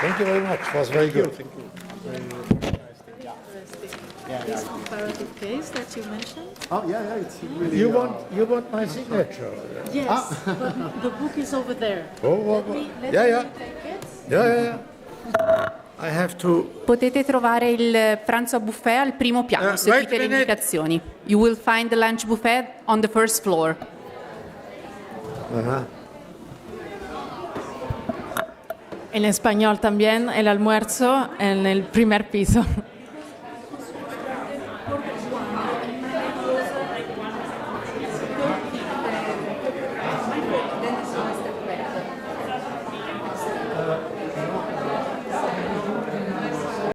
Thank you very much. It was very good. Thank you. This comparative case that you mentioned? Oh, yeah, it's really... You want my signature? Yes, but the book is over there. Oh, Let yeah. me take it. Yeah. I have to... Potete trovare il pranzo a buffet al primo piano, seguite le indicazioni. You will find the lunch buffet on the first floor. En español también, el almuerzo en el primer piso.